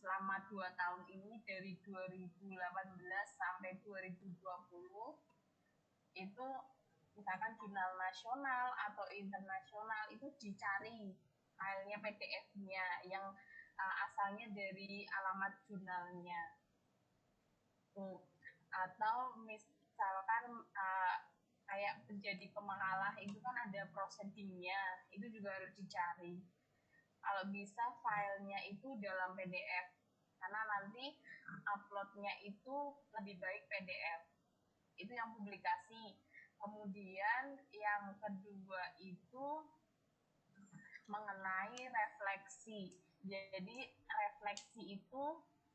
selama 2 tahun ini dari 2018 sampai 2020 itu misalkan jurnal nasional atau internasional itu dicari filenya PDF-nya yang asalnya dari alamat jurnalnya. Atau misalkan kayak menjadi pemakalah itu kan ada prosedingnya, itu juga harus dicari. Kalau bisa filenya itu dalam PDF, karena nanti uploadnya itu lebih baik PDF. Itu yang publikasi. Kemudian yang kedua itu mengenai refleksi. Jadi refleksi itu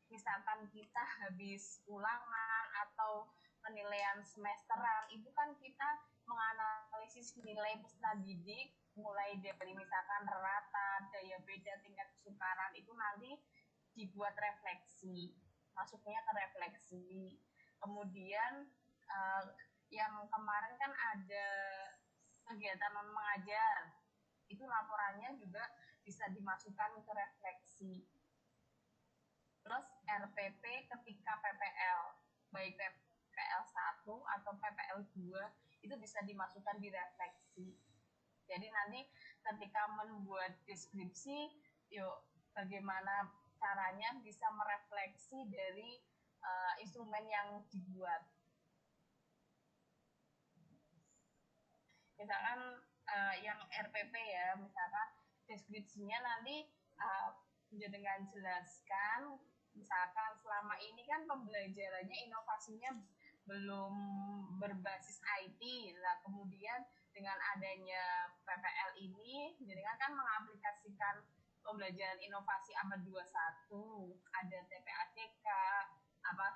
misalkan kita habis ulangan atau penilaian semesteran, itu kan kita menganalisis nilai peserta didik mulai dari misalkan rata, daya beda, tingkat kesukaran, itu nanti dibuat refleksi, masuknya ke refleksi. Kemudian yang kemarin kan ada kegiatan non mengajar, itu laporannya juga bisa dimasukkan ke refleksi. Terus RPP ketika PPL, baik PPL 1 atau PPL 2 itu bisa dimasukkan di refleksi. Jadi nanti ketika membuat deskripsi, yuk bagaimana caranya bisa merefleksi dari instrumen yang dibuat. Misalkan yang RPP ya, misalkan deskripsinya nanti dengan jelaskan, misalkan selama ini kan pembelajarannya inovasinya belum berbasis IT, lah kemudian dengan adanya PPL ini, jadi kan mengaplikasikan pembelajaran inovasi abad 21, ada TPACK,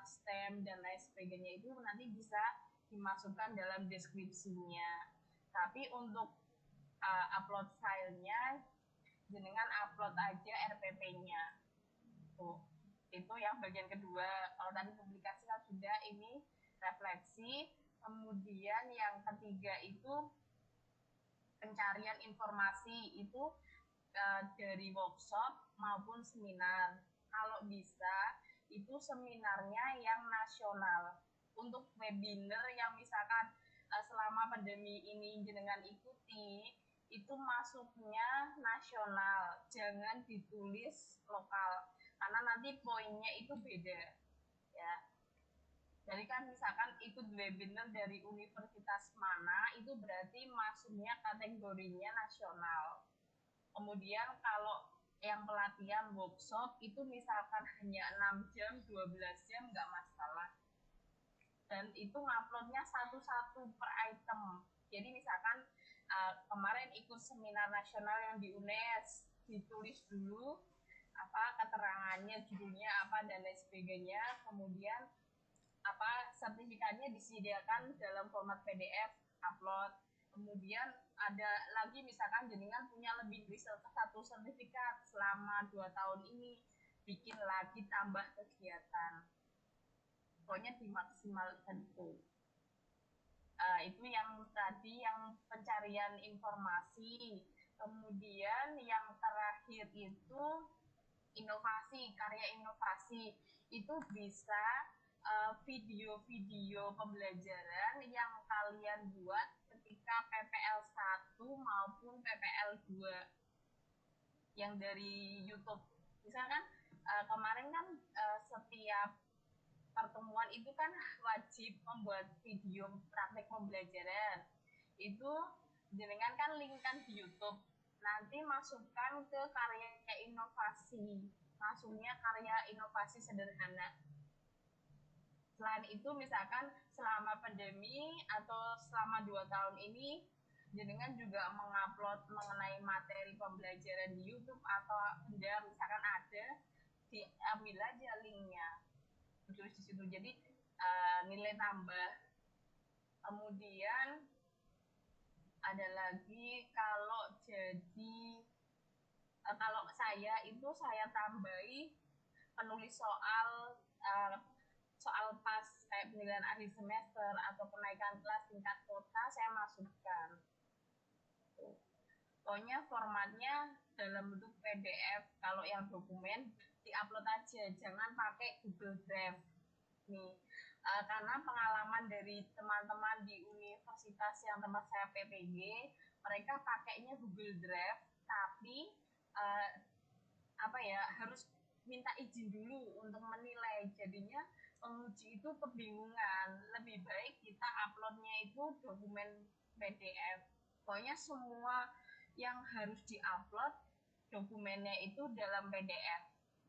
STEM dan lain sebagainya, itu nanti bisa dimasukkan dalam deskripsinya. Tapi untuk upload filenya, jenengan upload aja RPP-nya. Tuh, itu yang bagian kedua. Kalau tadi publikasi kan sudah, ini refleksi. Kemudian yang ketiga itu pencarian informasi, itu dari workshop maupun seminar. Kalau bisa, itu seminarnya yang nasional. Untuk webinar yang misalkan selama pandemi ini jenengan ikuti, itu masuknya nasional, jangan ditulis lokal, karena nanti poinnya itu beda ya. Jadi kan misalkan ikut webinar dari universitas mana, itu berarti masuknya kategorinya nasional. Kemudian kalau yang pelatihan workshop itu misalkan hanya 6 jam, 12 jam nggak masalah. Dan itu nguploadnya satu-satu per item. Jadi misalkan kemarin ikut seminar nasional yang di UNES, ditulis dulu keterangannya, judulnya apa dan lain sebagainya. Kemudian sertifikatnya disediakan dalam format PDF, upload. Kemudian ada lagi misalkan jenengan punya lebih dari satu sertifikat selama 2 tahun ini, bikin lagi tambah kegiatan. Pokoknya dimaksimalkan itu. Itu yang tadi yang pencarian informasi. Kemudian yang terakhir itu inovasi, karya inovasi. Itu bisa video-video pembelajaran yang kalian buat ketika PPL 1 maupun PPL 2 yang dari YouTube. Misalkan kemarin kan setiap pertemuan itu kan wajib membuat video praktek pembelajaran. Itu jenengan kan link kan di YouTube. Nanti masukkan ke karya inovasi. Masuknya karya inovasi sederhana. Selain itu misalkan selama pandemi atau selama 2 tahun ini, jenengan juga mengupload mengenai materi pembelajaran di YouTube atau benda misalkan ada, diambil aja linknya, tulis di situ, jadi nilai tambah. Kemudian ada lagi kalau saya itu saya tambahi penulis soal pas kayak penilaian akhir semester atau kenaikan kelas tingkat kota, saya masukkan. Pokoknya formatnya dalam bentuk PDF. Kalau yang dokumen diupload aja, jangan pakai Google Drive. Nih, karena pengalaman dari teman-teman di universitas yang tempat saya PPG, mereka pakainya Google Drive, tapi harus minta izin dulu untuk menilai. Jadinya penguji itu kebingungan. Lebih baik kita uploadnya itu dokumen PDF. Pokoknya semua yang harus diupload dokumennya itu dalam PDF.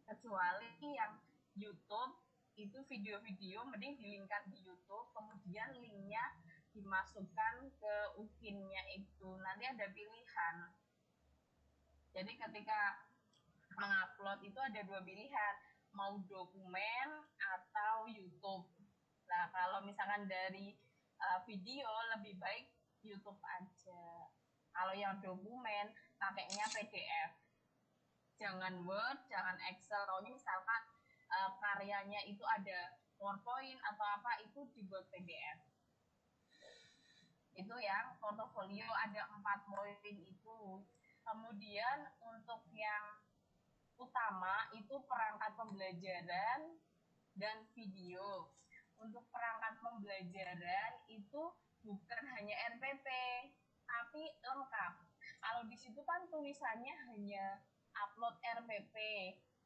Kecuali yang YouTube itu video-video mending dilingkan di YouTube, kemudian linknya dimasukkan ke UKIN-nya itu. Nanti ada pilihan. Jadi ketika mengupload itu ada dua pilihan, mau dokumen atau YouTube. Nah, kalau misalkan dari video lebih baik YouTube aja. Kalau yang dokumen pakainya PDF. Jangan Word, jangan Excel. Kalau misalkan karyanya itu ada PowerPoint atau apa, itu dibuat PDF. Itu yang portofolio ada 4 poin itu. Kemudian untuk yang utama itu perangkat pembelajaran dan video. Untuk perangkat pembelajaran itu bukan hanya RPP, tapi lengkap. Kalau di situ kan tulisannya hanya upload RPP.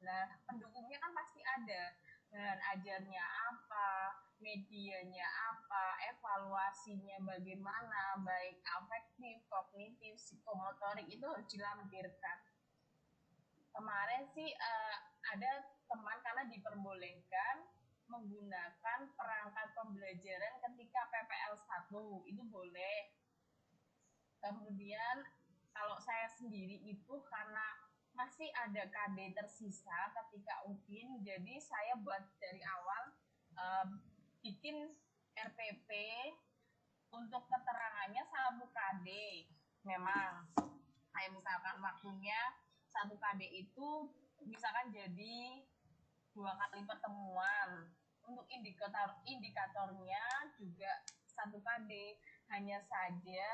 Nah, pendukungnya kan pasti ada. Bahan ajarnya apa, medianya apa, evaluasinya bagaimana, baik afektif, kognitif, psikomotorik itu harus dilampirkan. Kemarin sih ada teman karena diperbolehkan menggunakan perangkat pembelajaran ketika PPL 1 itu boleh. Kemudian kalau saya sendiri itu karena masih ada KD tersisa ketika UKIN, jadi saya buat dari awal bikin RPP untuk keterangannya 1 KD. Memang kayak misalkan waktunya 1 KD itu misalkan jadi 2 kali pertemuan. Untuk indikatornya juga 1 KD, hanya saja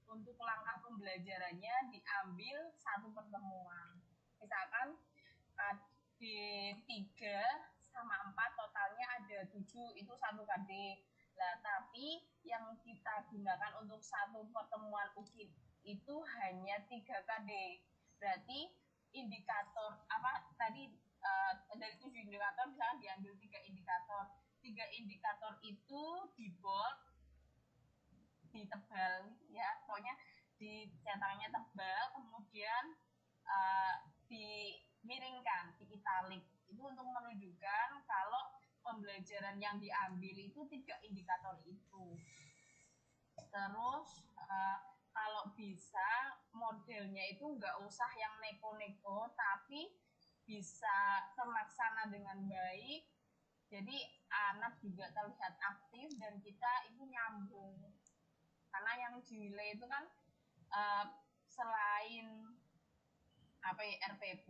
untuk langkah pembelajarannya diambil 1 pertemuan. Misalkan KD 3 sama 4 totalnya ada 7, itu 1 KD. Nah, tapi yang kita gunakan untuk 1 pertemuan UKIN itu hanya 3 KD. Berarti indikator tadi dari 7 indikator misalnya diambil 3 indikator. 3 indikator itu di bold, ditebal ya, pokoknya dicetaknya tebal, kemudian dimiringkan, di italik. Itu untuk menunjukkan kalau pembelajaran yang diambil itu 3 indikator itu. Terus kalau bisa modelnya itu nggak usah yang neko-neko, tapi bisa terlaksana dengan baik. Jadi anak juga terlihat aktif dan kita itu nyambung. Karena yang dinilai itu kan selain RPP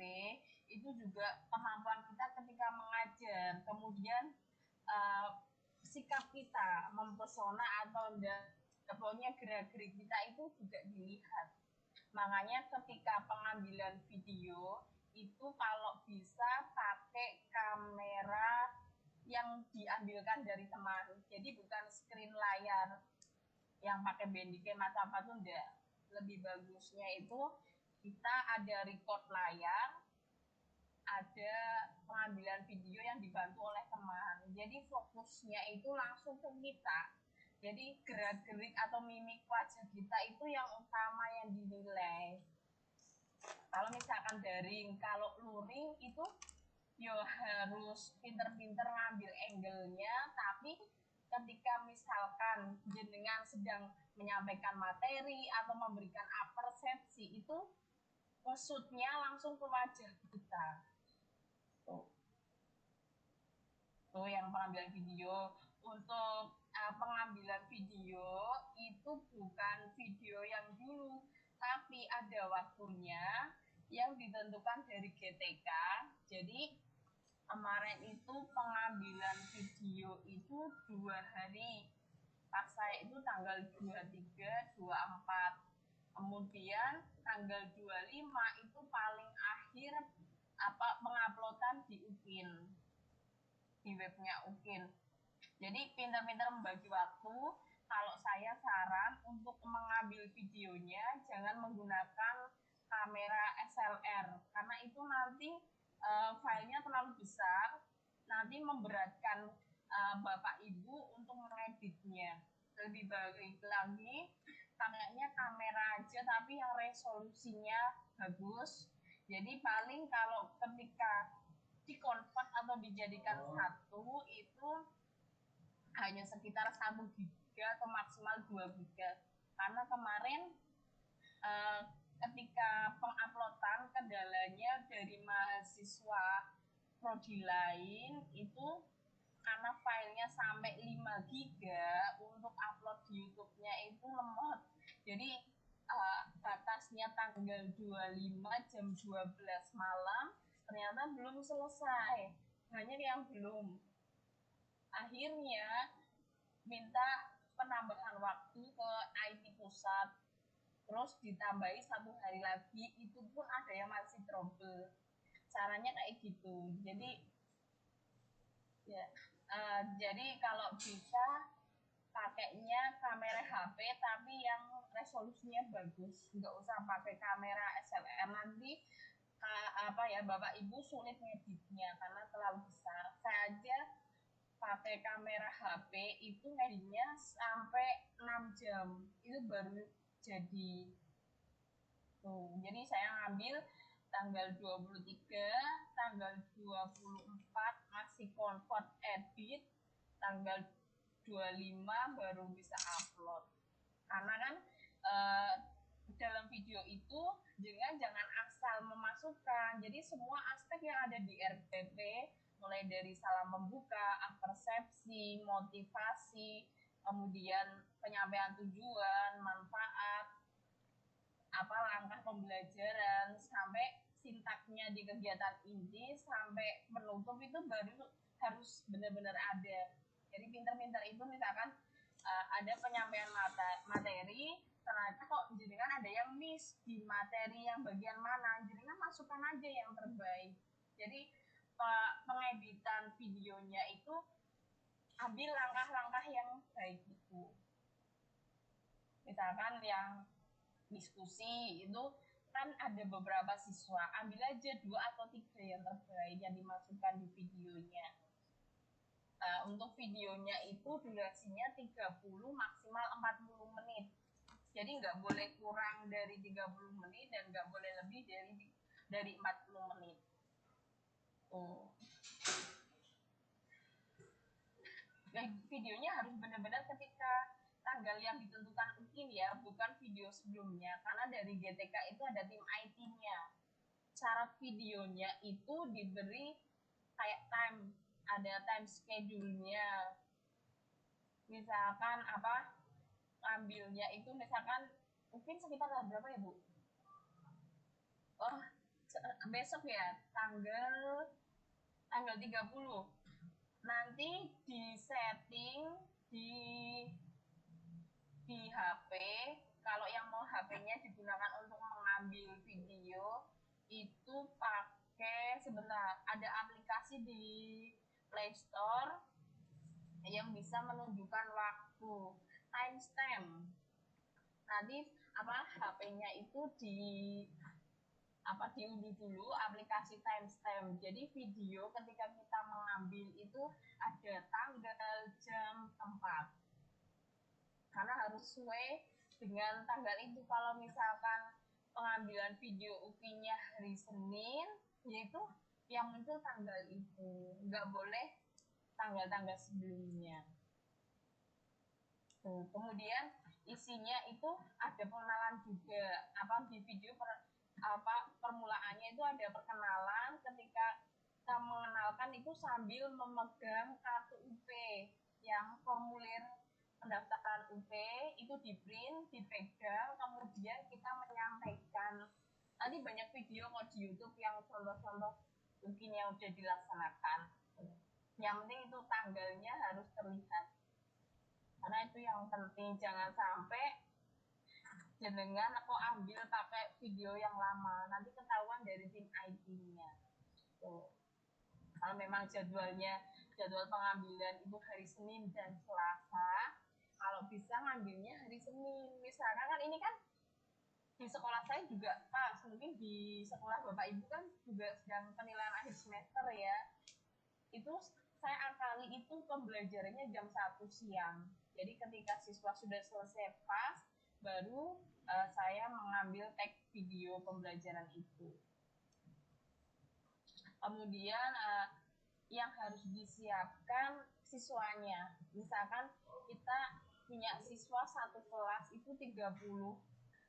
itu juga kemampuan kita ketika mengajar, kemudian sikap kita mempesona atau enggak, pokoknya gerak-gerik kita itu juga dilihat. Makanya ketika pengambilan video itu kalau bisa pakai kamera yang diambilkan dari teman, jadi bukan screen layar yang pakai Bandicam atau apa tuh enggak. Lebih bagusnya itu kita ada record layar, ada pengambilan video yang dibantu oleh teman. Jadi fokusnya itu langsung ke kita. Jadi gerak-gerik atau mimik wajah kita itu yang utama yang dinilai. Kalau misalkan daring, kalau luring itu yo harus pinter-pinter ngambil angle-nya, tapi ketika misalkan jenengan sedang menyampaikan materi atau memberikan persepsi itu maksudnya langsung ke wajah kita. Tuh yang pengambilan video. Untuk pengambilan video itu bukan video yang dulu, tapi ada waktunya yang ditentukan dari GTK. Jadi kemarin itu pengambilan video itu 2 hari. Pas saya itu tanggal 23, 24. Kemudian tanggal 25 itu paling akhir penguploadan di UPIN, di webnya UPIN. Jadi pintar-pintar membagi waktu. Kalau saya saran untuk mengambil videonya jangan menggunakan kamera SLR karena itu nanti filenya terlalu besar, nanti memberatkan Bapak Ibu untuk mengeditnya. Lebih baik lagi pakainya kamera aja tapi yang resolusinya bagus. Jadi paling kalau ketika dikonvert atau dijadikan satu itu hanya sekitar 1 giga atau maksimal 2 giga. Karena kemarin ketika penguploadan kendalanya dari mahasiswa prodi lain itu karena filenya sampai 5 giga untuk upload di YouTube-nya itu lemot. Jadi batasnya tanggal 25 jam 12 malam ternyata belum selesai. Banyak yang belum. Akhirnya minta penambahan waktu ke IT pusat, terus ditambahi 1 hari lagi, itu pun ada yang masih trouble. Caranya kayak gitu. Jadi ya, jadi kalau bisa pakainya kamera HP tapi yang resolusinya bagus, nggak usah pakai kamera SLR nanti Bapak Ibu sulit ngeditnya karena terlalu besar. Saya aja pakai kamera HP itu ngeditnya sampai 6 jam itu baru jadi. Jadi saya ngambil tanggal 23, tanggal 24 masih convert edit, tanggal 25 baru bisa upload. Karena kan dalam video itu jangan asal memasukkan. Jadi semua aspek yang ada di RPP mulai dari salam membuka, persepsi, motivasi, kemudian penyampaian tujuan, manfaat, langkah pembelajaran, sampai sintaknya di kegiatan inti, sampai penutup itu baru harus benar-benar ada. Jadi pintar-pintar itu misalkan ada penyampaian materi, ternyata kok jenengan ada yang miss di materi yang bagian mana, jenengan masukkan aja yang terbaik. Jadi pengeditan videonya itu ambil langkah-langkah yang baik itu. Misalkan yang diskusi itu kan ada beberapa siswa, ambil aja 2 atau 3 yang terbaik yang dimasukkan di videonya. Untuk videonya itu durasinya 30 maksimal 40 menit. Jadi nggak boleh kurang dari 30 menit dan nggak boleh lebih dari 40 menit. Videonya harus benar-benar ketika tanggal yang ditentukan mungkin ya, bukan video sebelumnya. Karena dari GTK itu ada tim IT-nya. Syarat videonya itu diberi kayak ada time schedule-nya. Misalkan ambilnya itu misalkan mungkin sekitar berapa ya Bu? Besok ya, tanggal 30. Nanti di setting di HP, kalau yang mau HP-nya digunakan untuk mengambil video itu pakai ada aplikasi di Play Store yang bisa menunjukkan waktu timestamp. Nanti HP-nya itu diunduh dulu aplikasi timestamp. Jadi video ketika kita mengambil itu ada tanggal, jam, tempat. Karena harus sesuai dengan tanggal itu. Kalau misalkan pengambilan video UPI-nya hari Senin, yaitu yang muncul tanggal itu. Nggak boleh tanggal-tanggal sebelumnya. Kemudian isinya itu ada pengenalan juga. Di video permulaannya itu ada perkenalan, ketika kita mengenalkan itu sambil memegang kartu UP yang formulir pendaftaran UP itu di print, dipegang, kemudian kita menyampaikan. Nanti banyak video kok di YouTube yang contoh-contoh mungkin yang udah dilaksanakan. Yang penting itu tanggalnya harus terlihat. Karena itu yang penting, jangan sampai jenengan aku ambil pakai video yang lama, nanti ketahuan dari tim IT-nya. Tuh. Kalau memang jadwal pengambilan itu hari Senin dan Selasa, kalau bisa ngambilnya hari Senin. Misalkan kan ini kan di sekolah saya juga pas, mungkin di sekolah Bapak Ibu kan juga sedang penilaian akhir semester ya. Itu saya akali itu pembelajarannya jam 1 siang. Jadi ketika siswa sudah selesai pas, baru saya mengambil tag video pembelajaran itu. Kemudian yang harus disiapkan siswanya. Misalkan kita punya siswa satu kelas itu 30,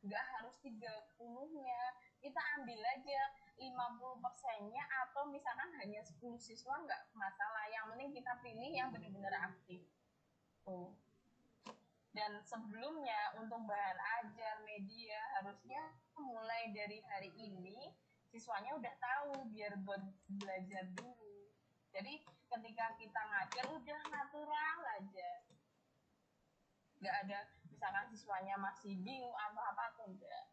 nggak harus 30-nya. Kita ambil aja 50%-nya atau misalkan hanya 10 siswa nggak masalah. Yang penting kita pilih yang benar-benar aktif. Tuh. Dan sebelumnya untuk bahan ajar media harusnya mulai dari hari ini siswanya udah tahu biar buat belajar dulu. Jadi ketika kita ngajar udah natural aja. Nggak ada misalkan siswanya masih bingung atau apa tuh enggak.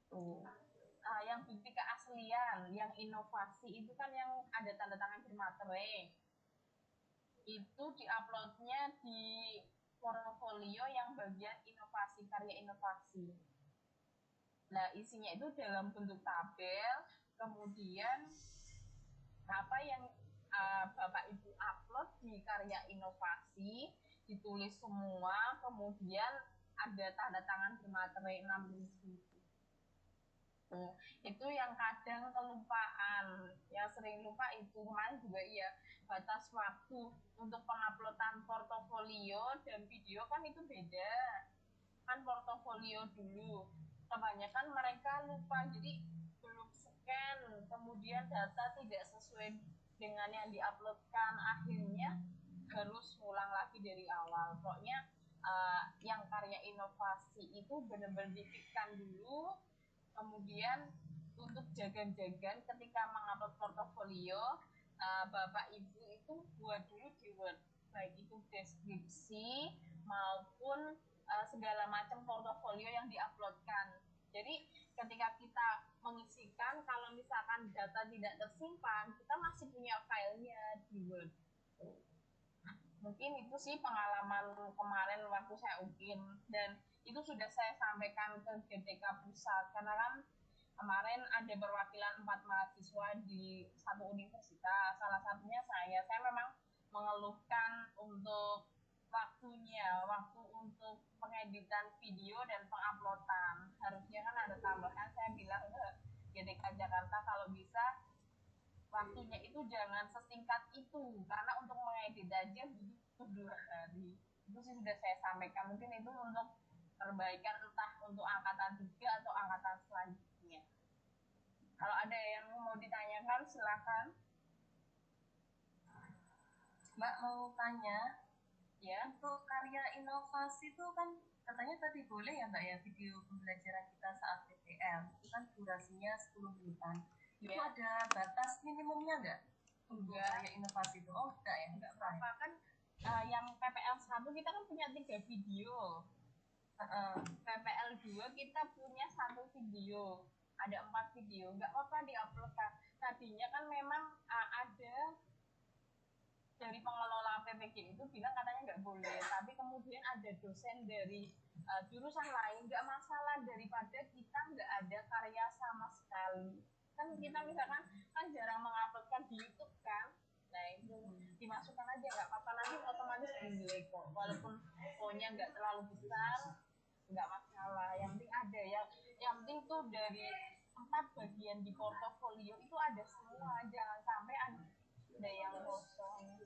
Tuh. Yang bukti keaslian, yang inovasi itu kan yang ada tanda tangan bermaterai. Itu diuploadnya di portofolio yang bagian inovasi, karya inovasi. Nah, isinya itu dalam bentuk tabel, kemudian apa yang Bapak Ibu upload di karya inovasi, ditulis semua, kemudian ada tanda tangan bermaterai 6.000. Itu yang kadang kelupaan, yang sering lupa itu kemarin juga iya, batas waktu untuk penguploadan portofolio dan video kan itu beda. Kan portofolio dulu, kebanyakan mereka lupa, jadi belum scan, kemudian data tidak sesuai dengan yang diuploadkan, akhirnya harus ulang lagi dari awal. Pokoknya yang karya inovasi itu benar-benar dipikirkan dulu, kemudian untuk jagan-jagan ketika mengupload portofolio, Bapak Ibu itu buat dulu di Word, baik itu deskripsi maupun segala macam portofolio yang diuploadkan. Jadi ketika kita mengisikan, kalau misalkan data tidak tersimpan, kita masih punya filenya di Word. Mungkin itu sih pengalaman kemarin waktu saya UIN, dan itu sudah saya sampaikan ke GTK Pusat, karena kan kemarin ada perwakilan 4 mahasiswa di satu universitas, salah satunya saya memang mengeluhkan untuk waktu untuk pengeditan video dan penguploadan. Harusnya kan ada tambahan, saya bilang ke GTK Jakarta kalau bisa waktunya itu jangan sesingkat itu, karena untuk mengedit aja butuh 2 hari. Itu sih sudah saya sampaikan, mungkin itu untuk perbaikan entah untuk angkatan 3 atau angkatan selanjutnya. Kalau ada yang mau ditanyakan silakan. Mbak mau tanya, ya, untuk karya inovasi itu kan katanya tadi boleh ya Mbak ya, video pembelajaran kita saat PPL itu kan durasinya 10 menitan. Itu ada batas minimumnya nggak? Untuk karya inovasi itu? Oh enggak ya? Enggak apa-apa kan. Yang PPL 1 kita kan punya 3 video. PPL 2 kita punya 1 video. Ada 4 video. Enggak apa-apa diuploadkan. Tadinya kan memang ada dari pengelola PPG itu bilang katanya nggak boleh, tapi kemudian ada dosen dari jurusan lain, nggak masalah daripada kita nggak ada karya sama sekali. Kan kita misalkan kan jarang menguploadkan di YouTube kan, nah itu dimasukkan aja nggak apa-apa, nanti otomatis delay kok, walaupun O-nya nggak terlalu besar, nggak masalah. Yang penting ada yang penting tuh dari 4 bagian di portofolio itu ada semua, jangan sampai ada yang kosong.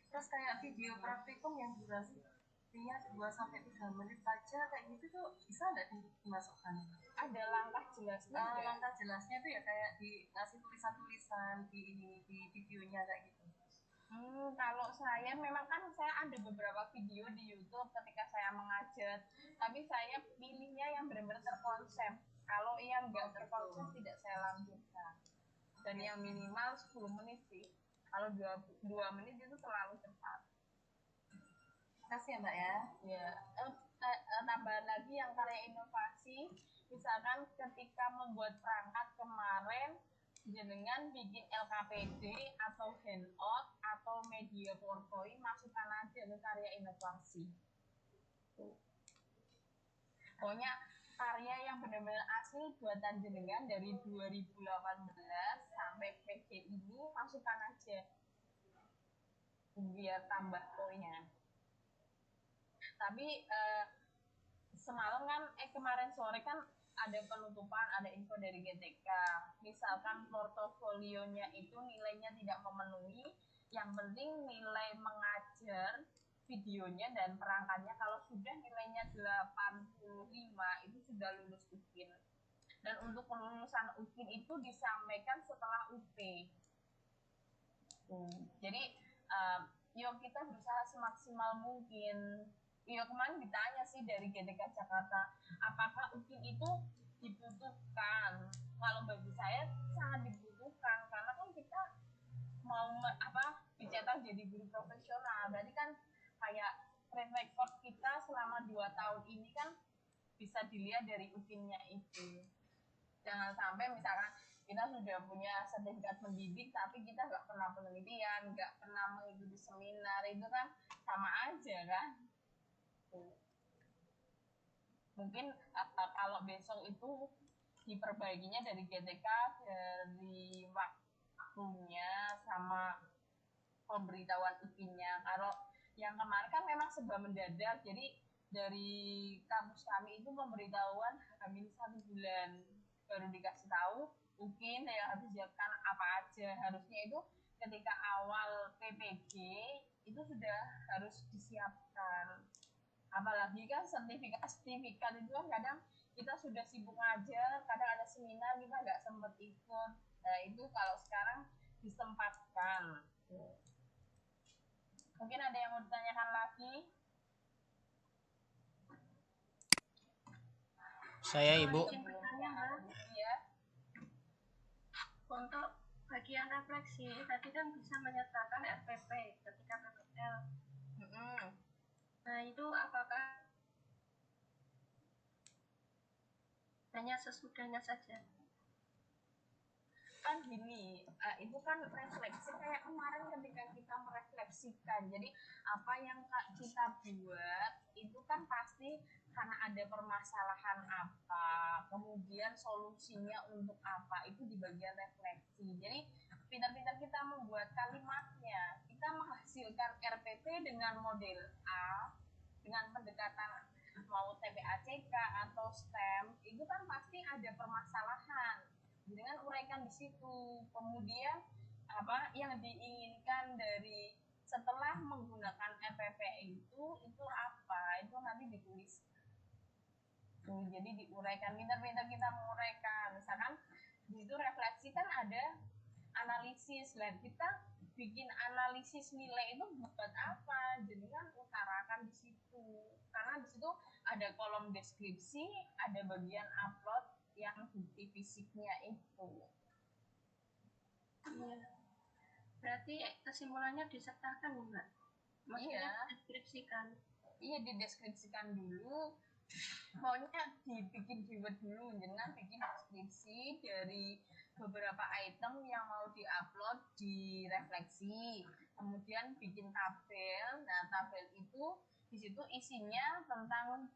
Terus kayak video praktikum yang durasinya 2-3 menit saja kayak gitu tuh bisa nggak dimasukkan? Ada langkah jelasnya. Langkah jelasnya tuh ya kayak dikasih tulisan-tulisan di videonya kayak gitu. Kalau saya memang kan saya ada beberapa video di YouTube ketika saya mengajar, tapi saya pilihnya yang benar-benar terkonsep. Kalau yang nggak terkonsep tidak saya lanjutkan. Dan yang minimal 10 menit sih. Kalau 2 menit itu terlalu cepat. Kasih ya Mbak ya. Ya, tambahan lagi yang karya inovasi, misalkan ketika membuat perangkat kemarin, jenengan bikin LKPD atau handout atau media PowerPoint, masukkan aja ke karya inovasi. Pokoknya karya yang benar-benar asli buatan jenengan dari 2018 sampai PG ini, masukkan aja biar tambah poinnya. Tapi semalam kan kemarin sore kan ada penutupan, ada info dari GTK. Misalkan portofolionya itu nilainya tidak memenuhi, yang penting nilai mengajar videonya dan perangkatnya kalau sudah nilainya 85 itu sudah lulus UKIN. Dan untuk kelulusan UKIN itu disampaikan setelah UP. Jadi yuk kita berusaha semaksimal mungkin. Ya kemarin ditanya sih dari GTK Jakarta, apakah UKIN itu dibutuhkan? Kalau bagi saya sangat dibutuhkan karena kan kita mau dicetak jadi guru profesional. Berarti kan kayak track record kita selama 2 tahun ini kan bisa dilihat dari UKIN-nya itu. Jangan sampai misalkan kita sudah punya sertifikat pendidik tapi kita nggak pernah penelitian, nggak pernah mengikuti seminar, itu kan sama aja kan. Mungkin kalau besok itu diperbaikinya dari GTK, dari waktunya sama pemberitahuan UKIN-nya. Kalau yang kemarin kan memang serba mendadak, jadi dari kampus kami itu pemberitahuan hamil 1 bulan baru dikasih tahu UKIN yang harus siapkan apa aja. Harusnya itu ketika awal PPG itu sudah harus disiapkan. Apalagi kan sertifikat itu kan kadang kita sudah sibuk ngajar, kadang ada seminar kita nggak sempat ikut. Nah itu kalau sekarang disempatkan. Mungkin ada yang mau ditanyakan lagi? Saya Ibu. Iya. Untuk bagian refleksi tadi kan bisa menyertakan RPP ketika PPL. Nah itu apakah hanya sesudahnya saja? Kan gini, itu kan refleksi kayak kemarin ketika kita merefleksikan. Jadi apa yang kita buat itu kan pasti karena ada permasalahan apa, kemudian solusinya untuk apa, itu di bagian refleksi. Jadi pintar-pintar kita membuat kalimatnya, kita menghasilkan RPP dengan model A, dengan pendekatan mau TPACK atau STEM, itu kan pasti ada permasalahan. Dengan uraikan di situ, kemudian apa yang diinginkan dari setelah menggunakan RPP itu apa, itu nanti ditulis. Jadi diuraikan, pintar-pintar kita menguraikan. Misalkan di situ refleksi kan ada analisis, dan kita bikin analisis nilai itu buat apa, jadi kan utarakan di situ, karena di situ ada kolom deskripsi, ada bagian upload yang bukti fisiknya itu. Iya. Berarti kesimpulannya disertakan Mbak? Maksudnya Iya. Deskripsikan. Iya, dideskripsikan dulu. Pokoknya dibikin keyword dulu, jangan bikin deskripsi dari beberapa item yang mau diupload di refleksi. Kemudian bikin tabel. Nah, tabel itu di situ isinya tentang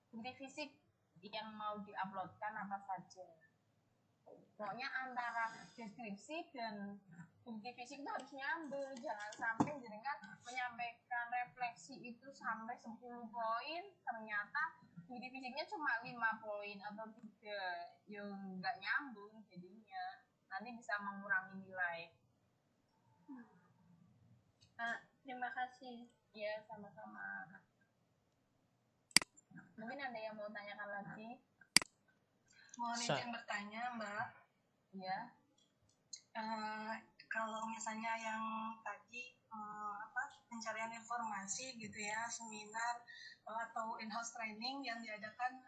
bukti fisik yang mau diuploadkan apa saja. Pokoknya antara deskripsi dan bukti fisik itu harus nyambung. Jangan sampai jenengan menyampaikan refleksi itu sampai 10 poin, ternyata bukti fisiknya cuma 5 poin atau 3. Ya nggak nyambung jadinya. Nanti bisa mengurangi nilai. Terima kasih. Ya, sama-sama. Mungkin ada yang mau tanyakan lagi? Mohon izin bertanya, Mbak. Iya. Kalau misalnya yang tadi pencarian informasi gitu ya, seminar atau in-house training yang diadakan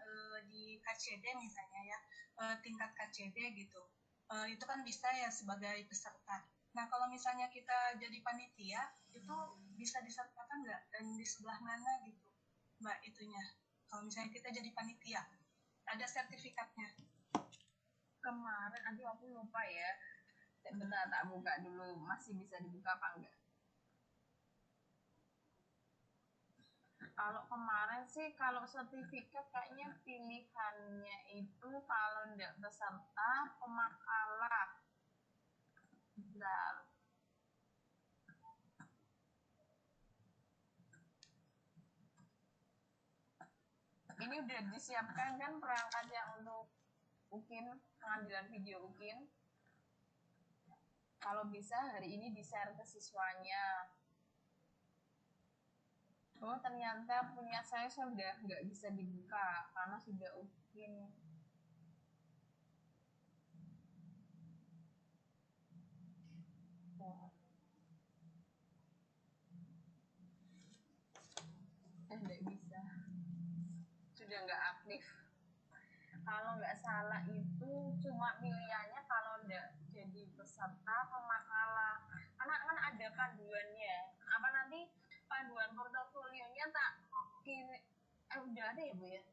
di KCD misalnya ya, tingkat KCD gitu, itu kan bisa ya sebagai peserta. Nah kalau misalnya misalnya kita jadi panitia itu bisa disertakan nggak dan di sebelah mana gitu Mbak itunya, kalau misalnya kita jadi panitia ada sertifikatnya. Kemarin aduh aku lupa ya, bentar tak buka dulu, masih bisa dibuka apa enggak. Kalau kemarin sih, kalau sertifikat kayaknya pilihannya itu kalau enggak peserta pemakalah. Bentar. Ini udah disiapkan kan perangkatnya untuk UKIN, pengambilan video UKIN. Kalau bisa hari ini di-share ke siswanya. Oh ternyata punya saya sudah nggak bisa dibuka karena sudah UKIN. Nggak bisa, sudah nggak aktif. Kalau nggak salah itu cuma pilihannya kalau nggak jadi peserta pemakalah, karena kan ada panduannya. Apa nanti panduan portofolionya tak kirim? Udah ada ya Bu ya?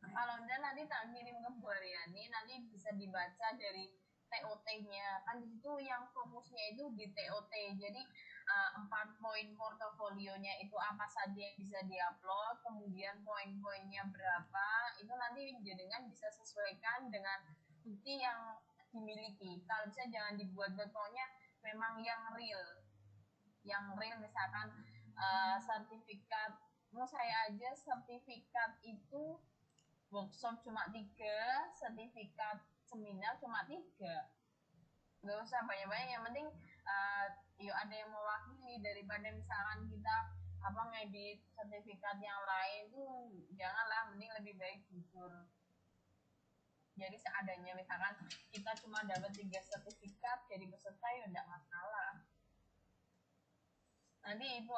Kalau udah nanti tak kirim ke Bu Aryani, nanti bisa dibaca dari TOT-nya. Kan itu yang fokusnya itu di TOT. Jadi 4 poin portofolionya itu apa saja yang bisa diupload, kemudian poin-poinnya berapa, itu nanti jenengan bisa sesuaikan dengan bukti yang dimiliki. Kalau bisa jangan dibuat-buat, pokoknya memang yang real. Yang real misalkan sertifikat, mau saya aja sertifikat itu workshop cuma 3, sertifikat seminar cuma 3. Nggak usah banyak-banyak, yang penting yuk ada yang mewakili, daripada misalkan kita ngedit sertifikat yang lain itu janganlah, mending lebih baik jujur. Jadi seadanya, misalkan kita cuma dapat 3 sertifikat jadi peserta ya enggak masalah. Nanti itu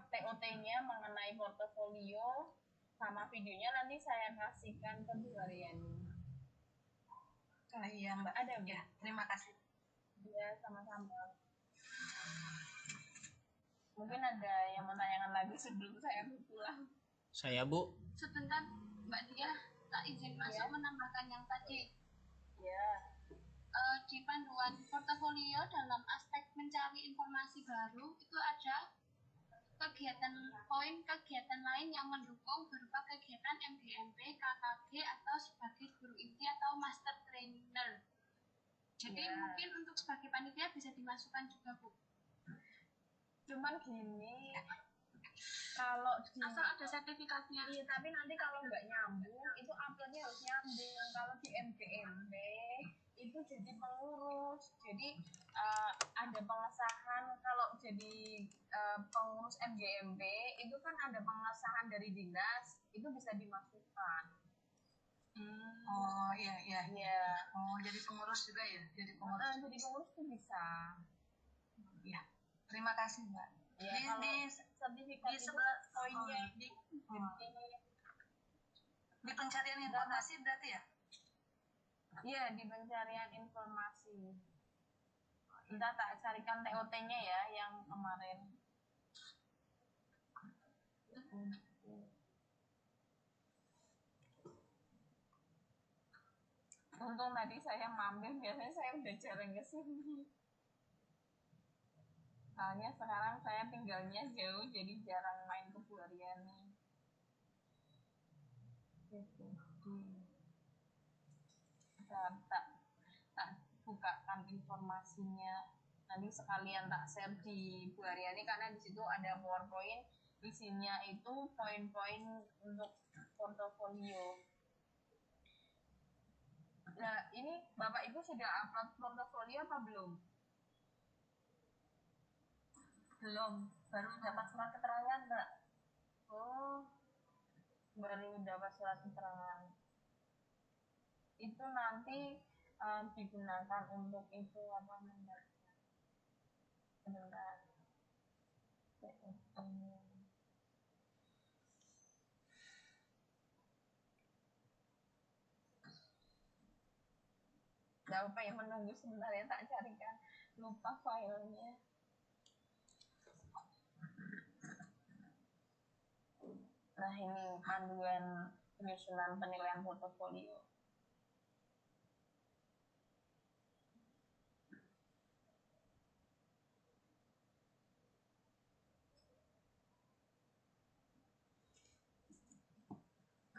TOT-nya mengenai portofolio sama videonya nanti saya kasihkan ke Bu Aryani. Iya Mbak, ada ya. Terima kasih. Ya sama-sama. Mungkin ada yang mau tanyakan lagi sebelum saya pulang. Saya Bu. Sebentar Mbak Dia, tak izin masuk menambahkan yang tadi. Ya. Di panduan portofolio dalam aspek mencari informasi baru itu ada kegiatan lain yang mendukung berupa kegiatan MGMP, KKG atau sebagai guru inti atau master trainer. Jadi mungkin untuk sebagai panitia bisa dimasukkan juga Bu. Cuman gini, kalau asal ada sertifikatnya. Iya, tapi nanti kalau nggak nyambung itu uploadnya harus nyambung. Kalau di MGMP itu jadi pengurus, jadi ada pengesahan. Kalau jadi pengurus MGMP itu kan ada pengesahan dari dinas, itu bisa dimasukkan. Oh iya. Oh jadi pengurus juga ya? Jadi pengurus tuh bisa. Iya. Terima kasih Mbak. Ya, di sertifikat di sebelah poinnya di pencarian informasi berarti ya? Iya, di pencarian informasi. Kita tak carikan TOT-nya ya yang kemarin. Untung tadi saya mampir, biasanya saya udah jarang ke sini. Soalnya sekarang saya tinggalnya jauh, jadi jarang main ke Bu Aryani. Tak bukakan informasinya. Nanti sekalian tak share di Bu Aryani karena di situ ada PowerPoint. Isinya itu poin-poin untuk portofolio. Nah, ini Bapak Ibu sudah upload portofolio apa belum? Belum, baru dapat surat keterangan Mbak. Oh, baru dapat surat keterangan. Itu nanti digunakan untuk itu membaca. Sebentar. Gak apa yang menunggu sebentar ya, tak carikan. lupa filenya. Nah, ini panduan penyusunan penilaian portofolio.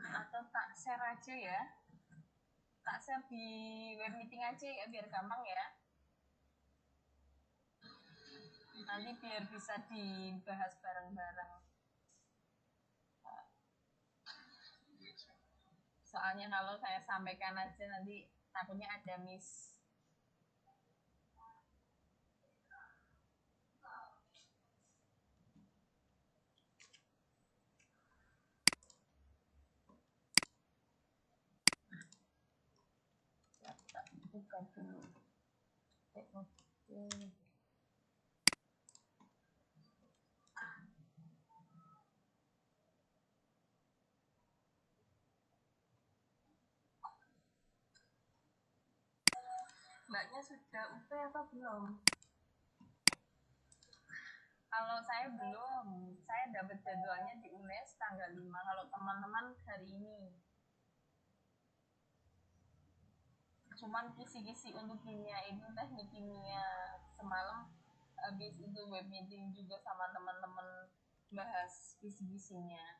Atau tak share aja ya. Tak share di web meeting aja ya, biar gampang ya. Nanti biar bisa dibahas bareng-bareng. Soalnya kalau saya sampaikan aja nanti takutnya ada miss. Buka dulu. Mbaknya sudah UP atau belum? Kalau saya belum, saya dapat jadwalnya di UNES tanggal 5. Kalau teman-teman hari ini. Cuman kisi-kisi untuk kimia itu teknik kimia. Semalam habis itu web meeting juga sama teman-teman bahas kisi-kisinya.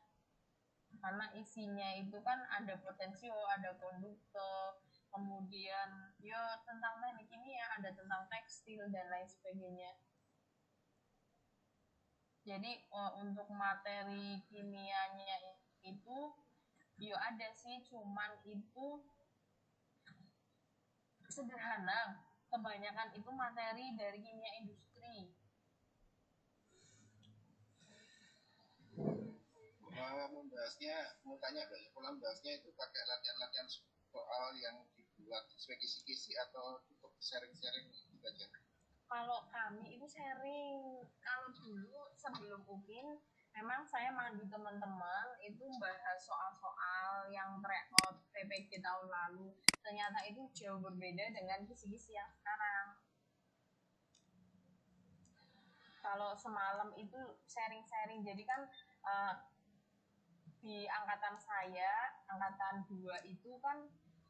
Karena isinya itu kan ada potensio, ada konduktor, kemudian ya tentang teknik kimia, ada tentang tekstil dan lain sebagainya. Jadi untuk materi kimianya itu ya ada sih, cuman itu sederhana. Kebanyakan itu materi dari kimia industri. Membahasnya, mau tanya Mbak, pola membahasnya itu pakai latihan-latihan soal yang dibuat sesuai kisi-kisi atau cukup sharing-sharing gitu aja? Kalau kami itu sharing. Kalau dulu sebelum UPIN, memang saya mandu teman-teman itu bahas soal-soal yang tryout PPG tahun lalu. Ternyata itu jauh berbeda dengan kisi-kisi yang sekarang. Kalau semalam itu sharing-sharing, jadi kan di angkatan saya, angkatan 2 itu kan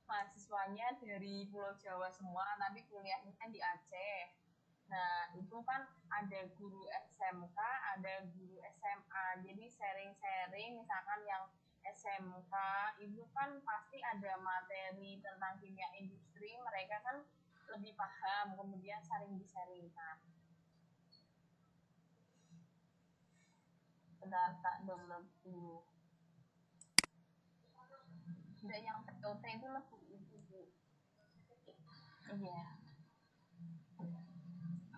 mahasiswanya dari Pulau Jawa semua, tapi kuliahnya di Aceh. Nah, itu kan ada guru SMK, ada guru SMA. Jadi sharing-sharing, misalkan yang SMK itu kan pasti ada materi tentang kimia industri, mereka kan lebih paham, kemudian saling di-sharingkan. Bentar, tak download dulu. Enggak, yang POT itu lebih itu, Bu. Iya.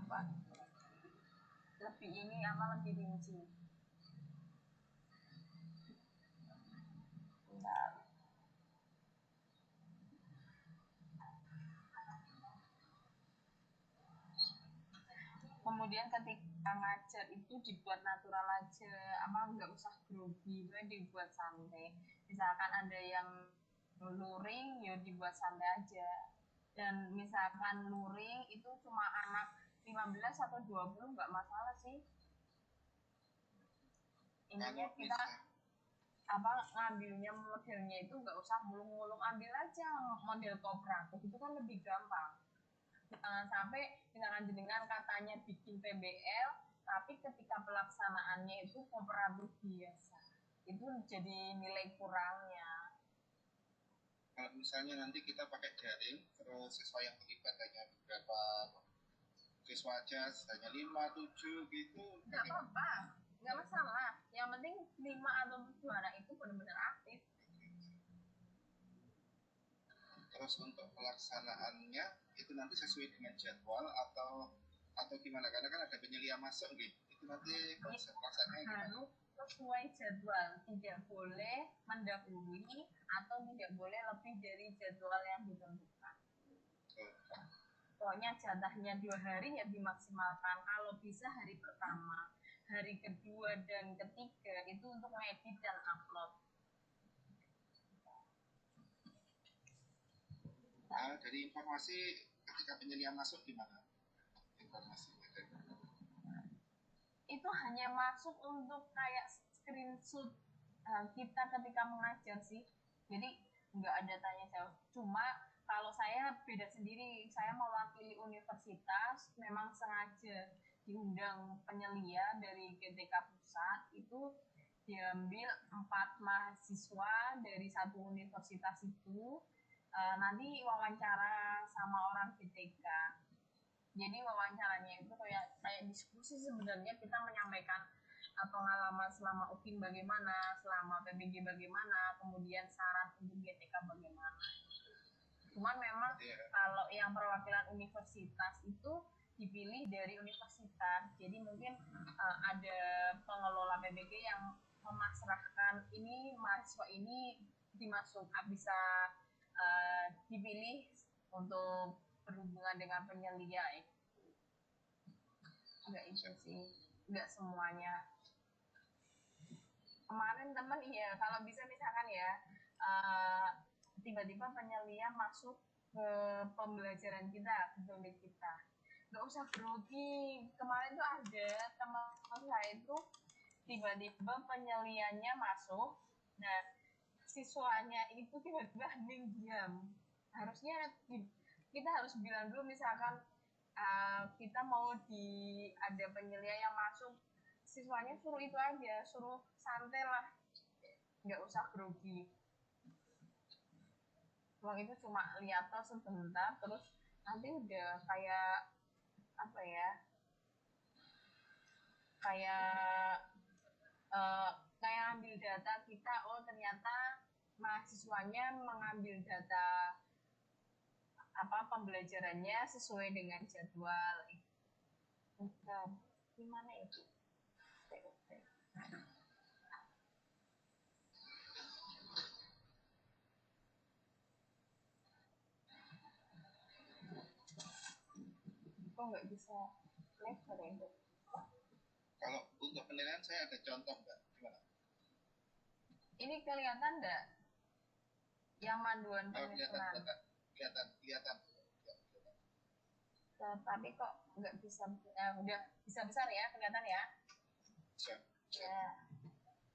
Apa? Lebih ini apa, lebih rinci. Bentar. Kemudian ketika ngajar itu dibuat natural aja, apa nggak usah grogi, dibuat santai. Misalkan ada yang luring, ya dibuat santai aja. Dan misalkan luring itu cuma anak 15 atau 20 nggak masalah sih. Intinya kita apa ngambilnya modelnya itu nggak usah mulung-mulung, ambil aja model kooperatif, itu kan lebih gampang. Jangan sampai misalkan dengan katanya bikin PBL, tapi ketika pelaksanaannya itu kooperatif biasa, itu jadi nilai kurangnya. Kalau misalnya nanti kita pakai daring, terus siswa yang terlibat hanya beberapa siswa aja, hanya 5, 7 gitu, nggak apa-apa, nggak masalah. Yang penting 5 atau 7 anak itu benar-benar aktif. Terus untuk pelaksanaannya itu nanti sesuai dengan jadwal atau gimana? Karena kan ada penyelia masuk gitu. Itu nanti proses pelaksanaannya gimana? Sesuai jadwal, tidak boleh mendahului atau tidak boleh lebih dari jadwal yang ditentukan. Pokoknya jatahnya 2 hari ya dimaksimalkan. Kalau bisa hari pertama, hari kedua dan ketiga itu untuk ngedit dan upload. Dari informasi ketika penyelia masuk gimana? informasi Itu hanya masuk untuk kayak screenshot kita ketika mengajar sih. Jadi nggak ada tanya jawab. Cuma kalau saya beda sendiri, saya mewakili universitas, memang sengaja diundang penyelia dari GTK Pusat, itu diambil 4 mahasiswa dari satu universitas itu, nanti wawancara sama orang GTK. Jadi wawancaranya itu kayak diskusi, sebenarnya kita menyampaikan pengalaman selama UKIM bagaimana, selama PBG bagaimana, kemudian saran untuk GTK bagaimana. Cuman memang kalau yang perwakilan universitas itu dipilih dari universitas, jadi mungkin ada pengelola PBG yang memasrahkan ini mahasiswa ini bisa dipilih untuk berhubungan dengan penyelia. Enggak itu sih, enggak semuanya. Kemarin teman kalau bisa misalkan ya tiba-tiba penyelia masuk ke pembelajaran kita, ke download kita, nggak usah grogi. Kemarin tuh ada teman saya itu tiba-tiba penyeliannya masuk, nah siswanya itu tiba-tiba hening diam. Harusnya kita harus bilang dulu, misalkan kita mau ada penyelia yang masuk, siswanya suruh itu aja, suruh santai lah, nggak usah grogi. Uang itu cuma lihat sebentar, terus nanti udah kayak apa ya, kayak ambil data kita, oh ternyata mahasiswanya mengambil data pembelajarannya sesuai dengan jadwal. Gimana itu? Kok nggak bisa lebar ya? Kalau untuk penilaian saya ada contoh Mbak, gimana? Ini kelihatan nggak? Yang manduan penyusunan? Kelihatan. Tapi kok nggak bisa, udah bisa besar ya, kelihatan ya? Ya,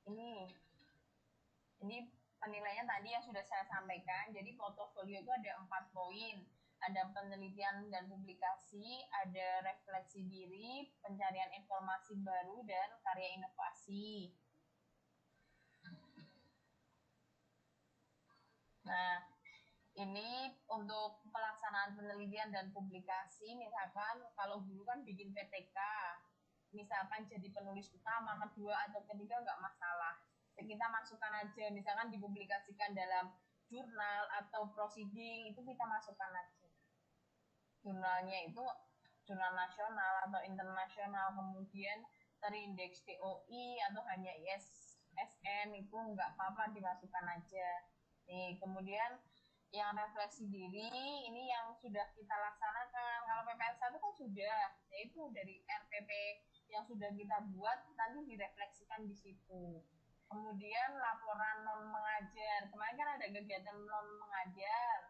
ini penilaian tadi yang sudah saya sampaikan. Jadi portofolio itu ada 4 poin. Ada penelitian dan publikasi, ada refleksi diri, pencarian informasi baru, dan karya inovasi. Nah, ini untuk pelaksanaan penelitian dan publikasi, misalkan kalau dulu kan bikin PTK, misalkan jadi penulis utama, kedua, atau ketiga nggak masalah. Kita masukkan aja, misalkan dipublikasikan dalam jurnal atau proceeding, itu kita masukkan aja. Jurnalnya itu jurnal nasional atau internasional, kemudian terindeks DOI atau hanya ISSN, itu nggak apa-apa, dimasukkan aja. Nih, kemudian yang refleksi diri, ini yang sudah kita laksanakan. Kalau PPL 1 kan sudah, yaitu dari RPP yang sudah kita buat, nanti direfleksikan di situ. Kemudian laporan non mengajar, kemarin kan ada kegiatan non mengajar,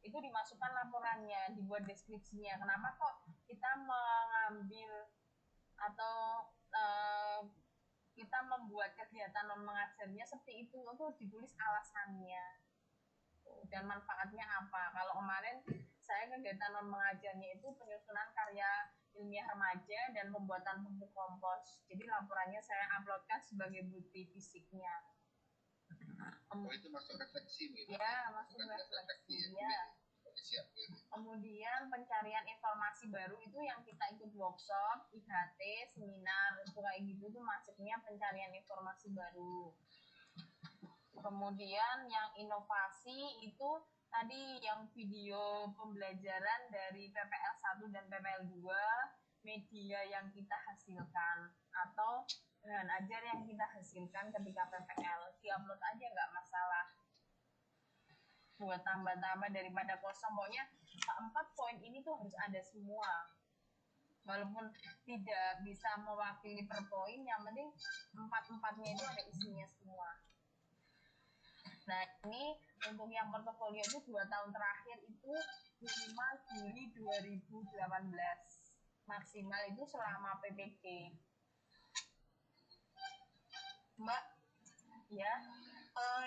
itu dimasukkan laporannya, dibuat deskripsinya. Kenapa kok kita mengambil atau kita membuat kegiatan non mengajarnya seperti itu ditulis alasannya dan manfaatnya apa. Kalau kemarin saya kegiatan non mengajarnya itu penyusunan karya ilmiah remaja dan pembuatan pupuk kompos. Jadi laporannya saya uploadkan sebagai bukti fisiknya. Itu masuk refleksi begitu? Ya, masuk refleksi. Ya. Kemudian pencarian informasi baru itu yang kita ikut workshop, IHT, seminar, itu kayak gitu tuh masuknya pencarian informasi baru. Kemudian yang inovasi itu tadi yang video pembelajaran dari PPL 1 dan PPL 2, media yang kita hasilkan atau bahan ajar yang kita hasilkan ketika PPL, diupload aja nggak masalah. Buat tambah-tambah daripada kosong, pokoknya 4 poin ini tuh harus ada semua. Walaupun tidak bisa mewakili per poin, yang penting 4-4-nya itu ada isinya semua. Nah, ini untuk yang portofolio itu 2 tahun terakhir itu minimal Juli 2018. maksimal itu selama PPG. Mbak, Ya,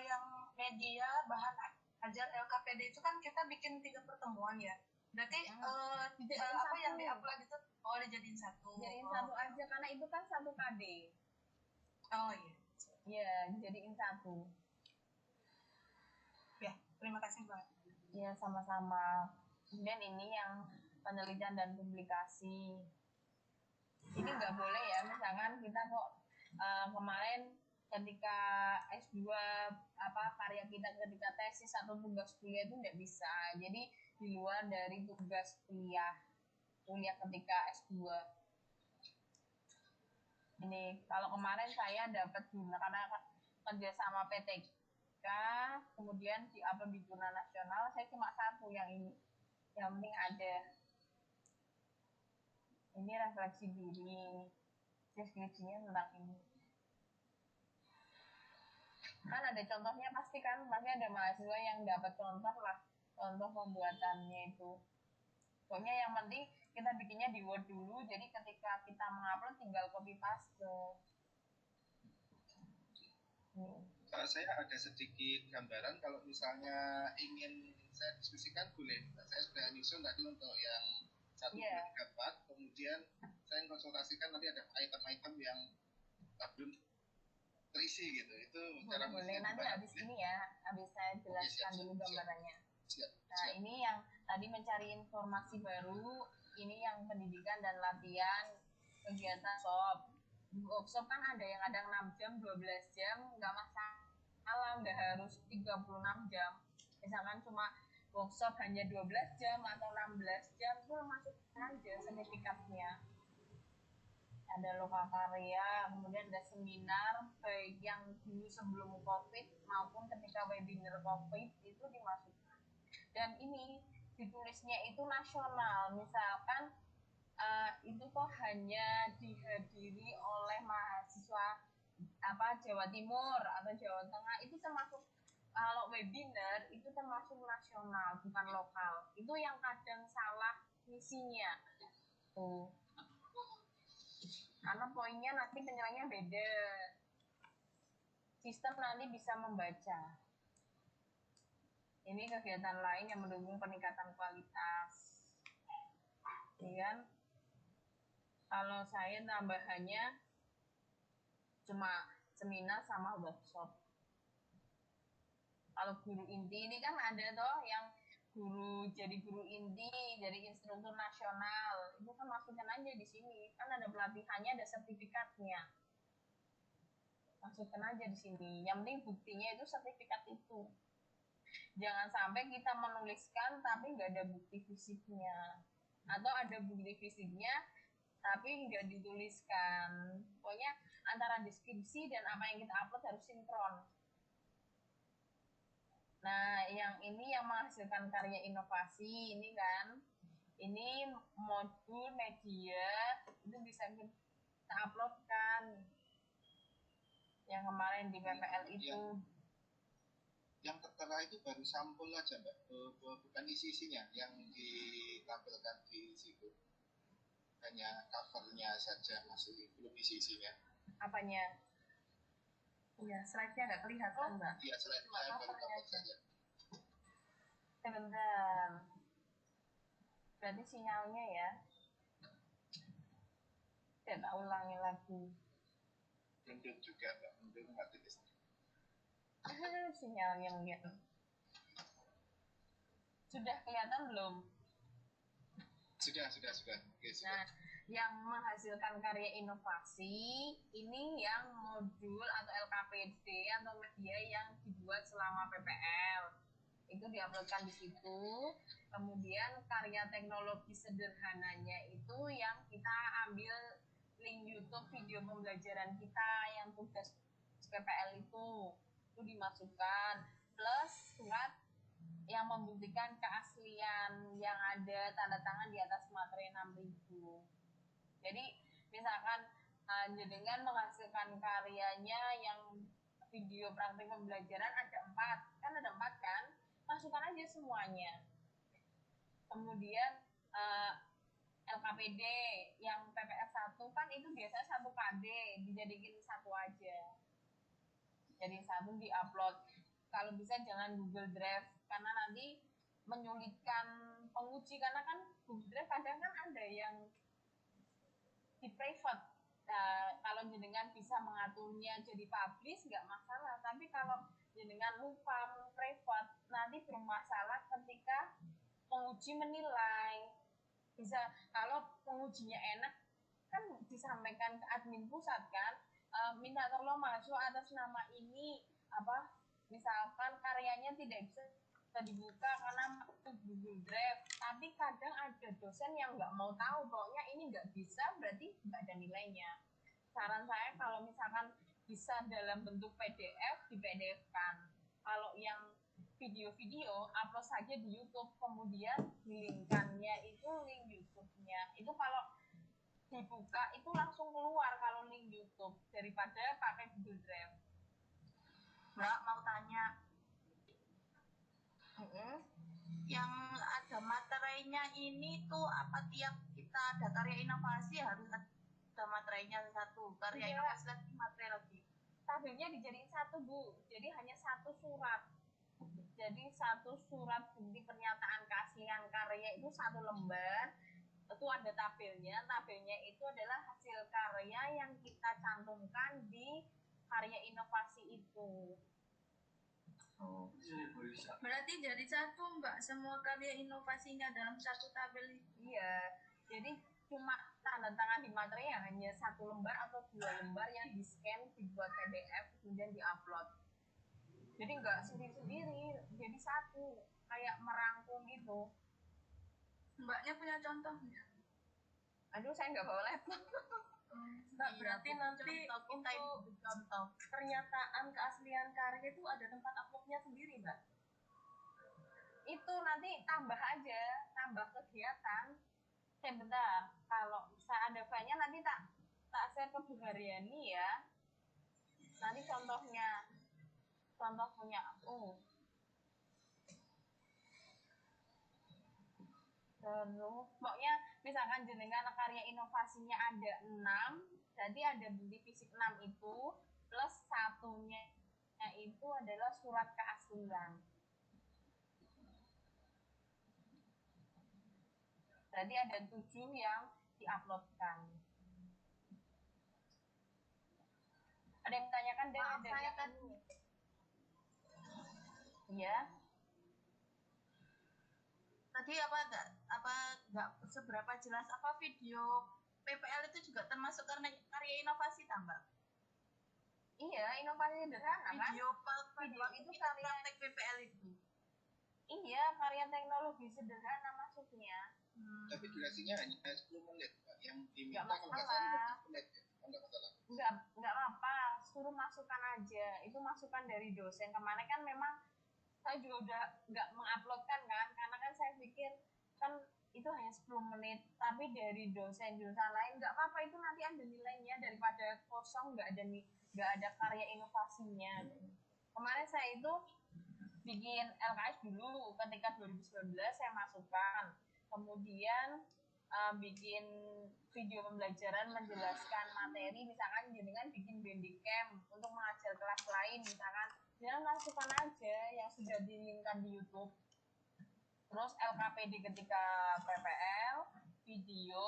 yang media bahan ajar LKPD itu kan kita bikin 3 pertemuan ya. Berarti dijadiin apa yang satu. di-upload itu dijadiin satu. Jadiin satu aja karena itu kan 1 KD. Oh iya. Ya, dijadiin satu. Ya, terima kasih Mbak. Ya, sama-sama. Kemudian ini yang penelitian dan publikasi. Ini nggak boleh ya, misalkan kita kok kemarin ketika S2 karya kita ketika tesis atau tugas kuliah itu nggak bisa. Jadi di luar dari tugas kuliah ketika S2. Ini kalau kemarin saya dapat karena kerja sama PTK, kemudian di-upload di jurnal nasional, saya cuma 1 yang ini. Yang penting ada. Ini refleksi diri, deskripsinya tentang ini. Kan ada contohnya pasti ada mahasiswa yang dapat contoh pembuatannya itu. Pokoknya yang penting kita bikinnya di Word dulu, jadi ketika kita mengupload tinggal copy paste. Kalau saya ada sedikit gambaran, kalau misalnya ingin saya diskusikan boleh. Saya sudah nyusun tadi untuk yang 1,34, kemudian saya konsultasikan nanti ada item-item yang belum terisi gitu. Itu cara boleh nanti habis ini ya, habis saya jelaskan dulu gambarannya. Nah, ini yang tadi mencari informasi baru, ini yang pendidikan dan latihan kegiatan workshop kan ada yang 6 jam, 12 jam, nggak masalah, nggak harus 36 jam. Misalkan cuma workshop hanya 12 jam atau 16 jam, itu masukin aja sertifikatnya. Ada lokakarya, kemudian ada seminar, baik yang dulu sebelum COVID maupun ketika webinar COVID itu dimasukkan. Dan ini ditulisnya itu nasional, misalkan itu kok hanya dihadiri oleh mahasiswa Jawa Timur atau Jawa Tengah, itu termasuk, kalau webinar itu termasuk nasional bukan lokal. Itu yang kadang salah misinya tuh, karena poinnya nanti penilaiannya beda, sistem nanti bisa membaca. Ini kegiatan lain yang mendukung peningkatan kualitas, ya kan? Kalau saya tambahannya cuma seminar sama workshop. Kalau guru inti ini kan ada toh yang jadi guru inti, jadi instruktur nasional, itu kan masukin aja di sini. Kan ada pelatihannya, ada sertifikatnya. Masukkan aja di sini. Yang penting buktinya itu sertifikat itu. Jangan sampai kita menuliskan tapi nggak ada bukti fisiknya. Atau ada bukti fisiknya tapi nggak dituliskan. Pokoknya antara deskripsi dan apa yang kita upload harus sinkron. Nah, yang ini yang menghasilkan karya inovasi ini kan, ini modul media itu bisa kita uploadkan. Yang kemarin di PPL itu. Yang tertera itu baru sampul aja Mbak, bukan isi-isinya yang ditampilkan di situ. Hanya covernya saja, masih belum isi-isinya. Apanya? Iya, slide-nya nggak kelihatan, Mbak. Iya, slide-nya baru cover saja. Sebentar. Berarti sinyalnya ya. Saya tak ulangi lagi. Mendung juga, Mbak. Mendung mati listrik. Sinyalnya mungkin. Sudah kelihatan belum? Sudah. Oke, sudah. Nah, yang menghasilkan karya inovasi ini yang modul atau LKPD atau media yang dibuat selama PPL itu diuploadkan di situ. Kemudian karya teknologi sederhananya itu yang kita ambil link YouTube video pembelajaran kita yang tugas PPL itu dimasukkan, plus surat yang membuktikan keaslian yang ada tanda tangan di atas materai 6.000. Jadi misalkan dengan menghasilkan karyanya yang video praktik pembelajaran ada 4 kan, masukkan aja semuanya. Kemudian LKPD, yang PPS 1 kan itu biasanya 1 KD, dijadikan satu aja. Jadi satu di-upload. Kalau bisa jangan Google Drive, karena nanti menyulitkan penguji, karena kan Google Drive kadang kan ada yang di private. Nah, kalau jenengan bisa mengaturnya jadi publish nggak masalah, tapi kalau jenengan lupa private nanti bermasalah ketika penguji menilai. Bisa kalau pengujinya enak kan disampaikan ke admin pusat kan, minta tolong masuk atas nama ini, apa misalkan karyanya tidak bisa dibuka karena Google Drive, tapi kadang ada dosen yang nggak mau tahu pokoknya ini nggak bisa berarti nggak ada nilainya. Saran saya kalau misalkan bisa dalam bentuk PDF di PDF-kan. Kalau yang video-video upload saja di YouTube, kemudian linkkannya itu link YouTube-nya itu kalau dibuka itu langsung keluar kalau link YouTube daripada pakai Google Drive. Mbak mau tanya, yang ada materinya ini tuh apa, tiap kita ada karya inovasi harus ada materinya satu, karya inovasi lagi materi lagi. Tabelnya dijadiin satu Bu, jadi hanya satu surat. Jadi satu surat bukti pernyataan keaslian karya itu satu lembar. Itu ada tabelnya. Tabelnya itu adalah hasil karya yang kita cantumkan di karya inovasi itu. Oh. Berarti jadi satu Mbak, semua karya inovasinya dalam satu tabel. Iya. Jadi cuma tanda tangan di materi yang hanya satu lembar atau 2 lembar yang di scan, dibuat PDF, kemudian diupload. Jadi nggak sendiri-sendiri, jadi satu, kayak merangkum gitu. Mbaknya punya contohnya? Aduh, saya nggak bawa laptop. Mbak, berarti nanti untuk contoh pernyataan keaslian karya itu ada tempat uploadnya sendiri, Mbak? Itu nanti tambah aja, tambah kegiatan. Sebentar, kalau saya ada file-nya nanti tak share ke Bu Haryani ya. Nanti contoh punya aku. Terus pokoknya misalkan jenengan karya inovasinya ada 6, jadi ada bukti fisik 6 itu plus satunya itu adalah surat keaslian. Jadi ada 7 yang diuploadkan. Ada yang menanyakan dari yang ini. Iya. Tadi nggak seberapa jelas apa video PPL itu juga termasuk karya inovasi tambah? Iya, inovasi sederhana kan? Video itu karya PPL itu. Iya, karya teknologi sederhana masuknya. Tapi durasinya hanya 10 menit, Pak. Yang diminta kalau nggak salah 15 menit ya. Enggak masalah. Enggak apa-apa, suruh masukkan aja. Itu masukan dari dosen. Kemarin kan memang saya juga udah nggak menguploadkan kan, karena kan saya pikir kan itu hanya 10 menit, tapi dari dosen jurusan lain nggak apa-apa, itu nanti ada nilainya daripada kosong nggak ada karya inovasinya. Kemarin saya itu bikin LKS dulu ketika 2019 saya masukkan, kemudian bikin video pembelajaran menjelaskan materi, misalkan jenengan bikin Bandicam untuk mengajar kelas lain misalkan, jangan masukkan aja yang sudah di-linkkan di YouTube. Terus LKPD ketika PPL, video,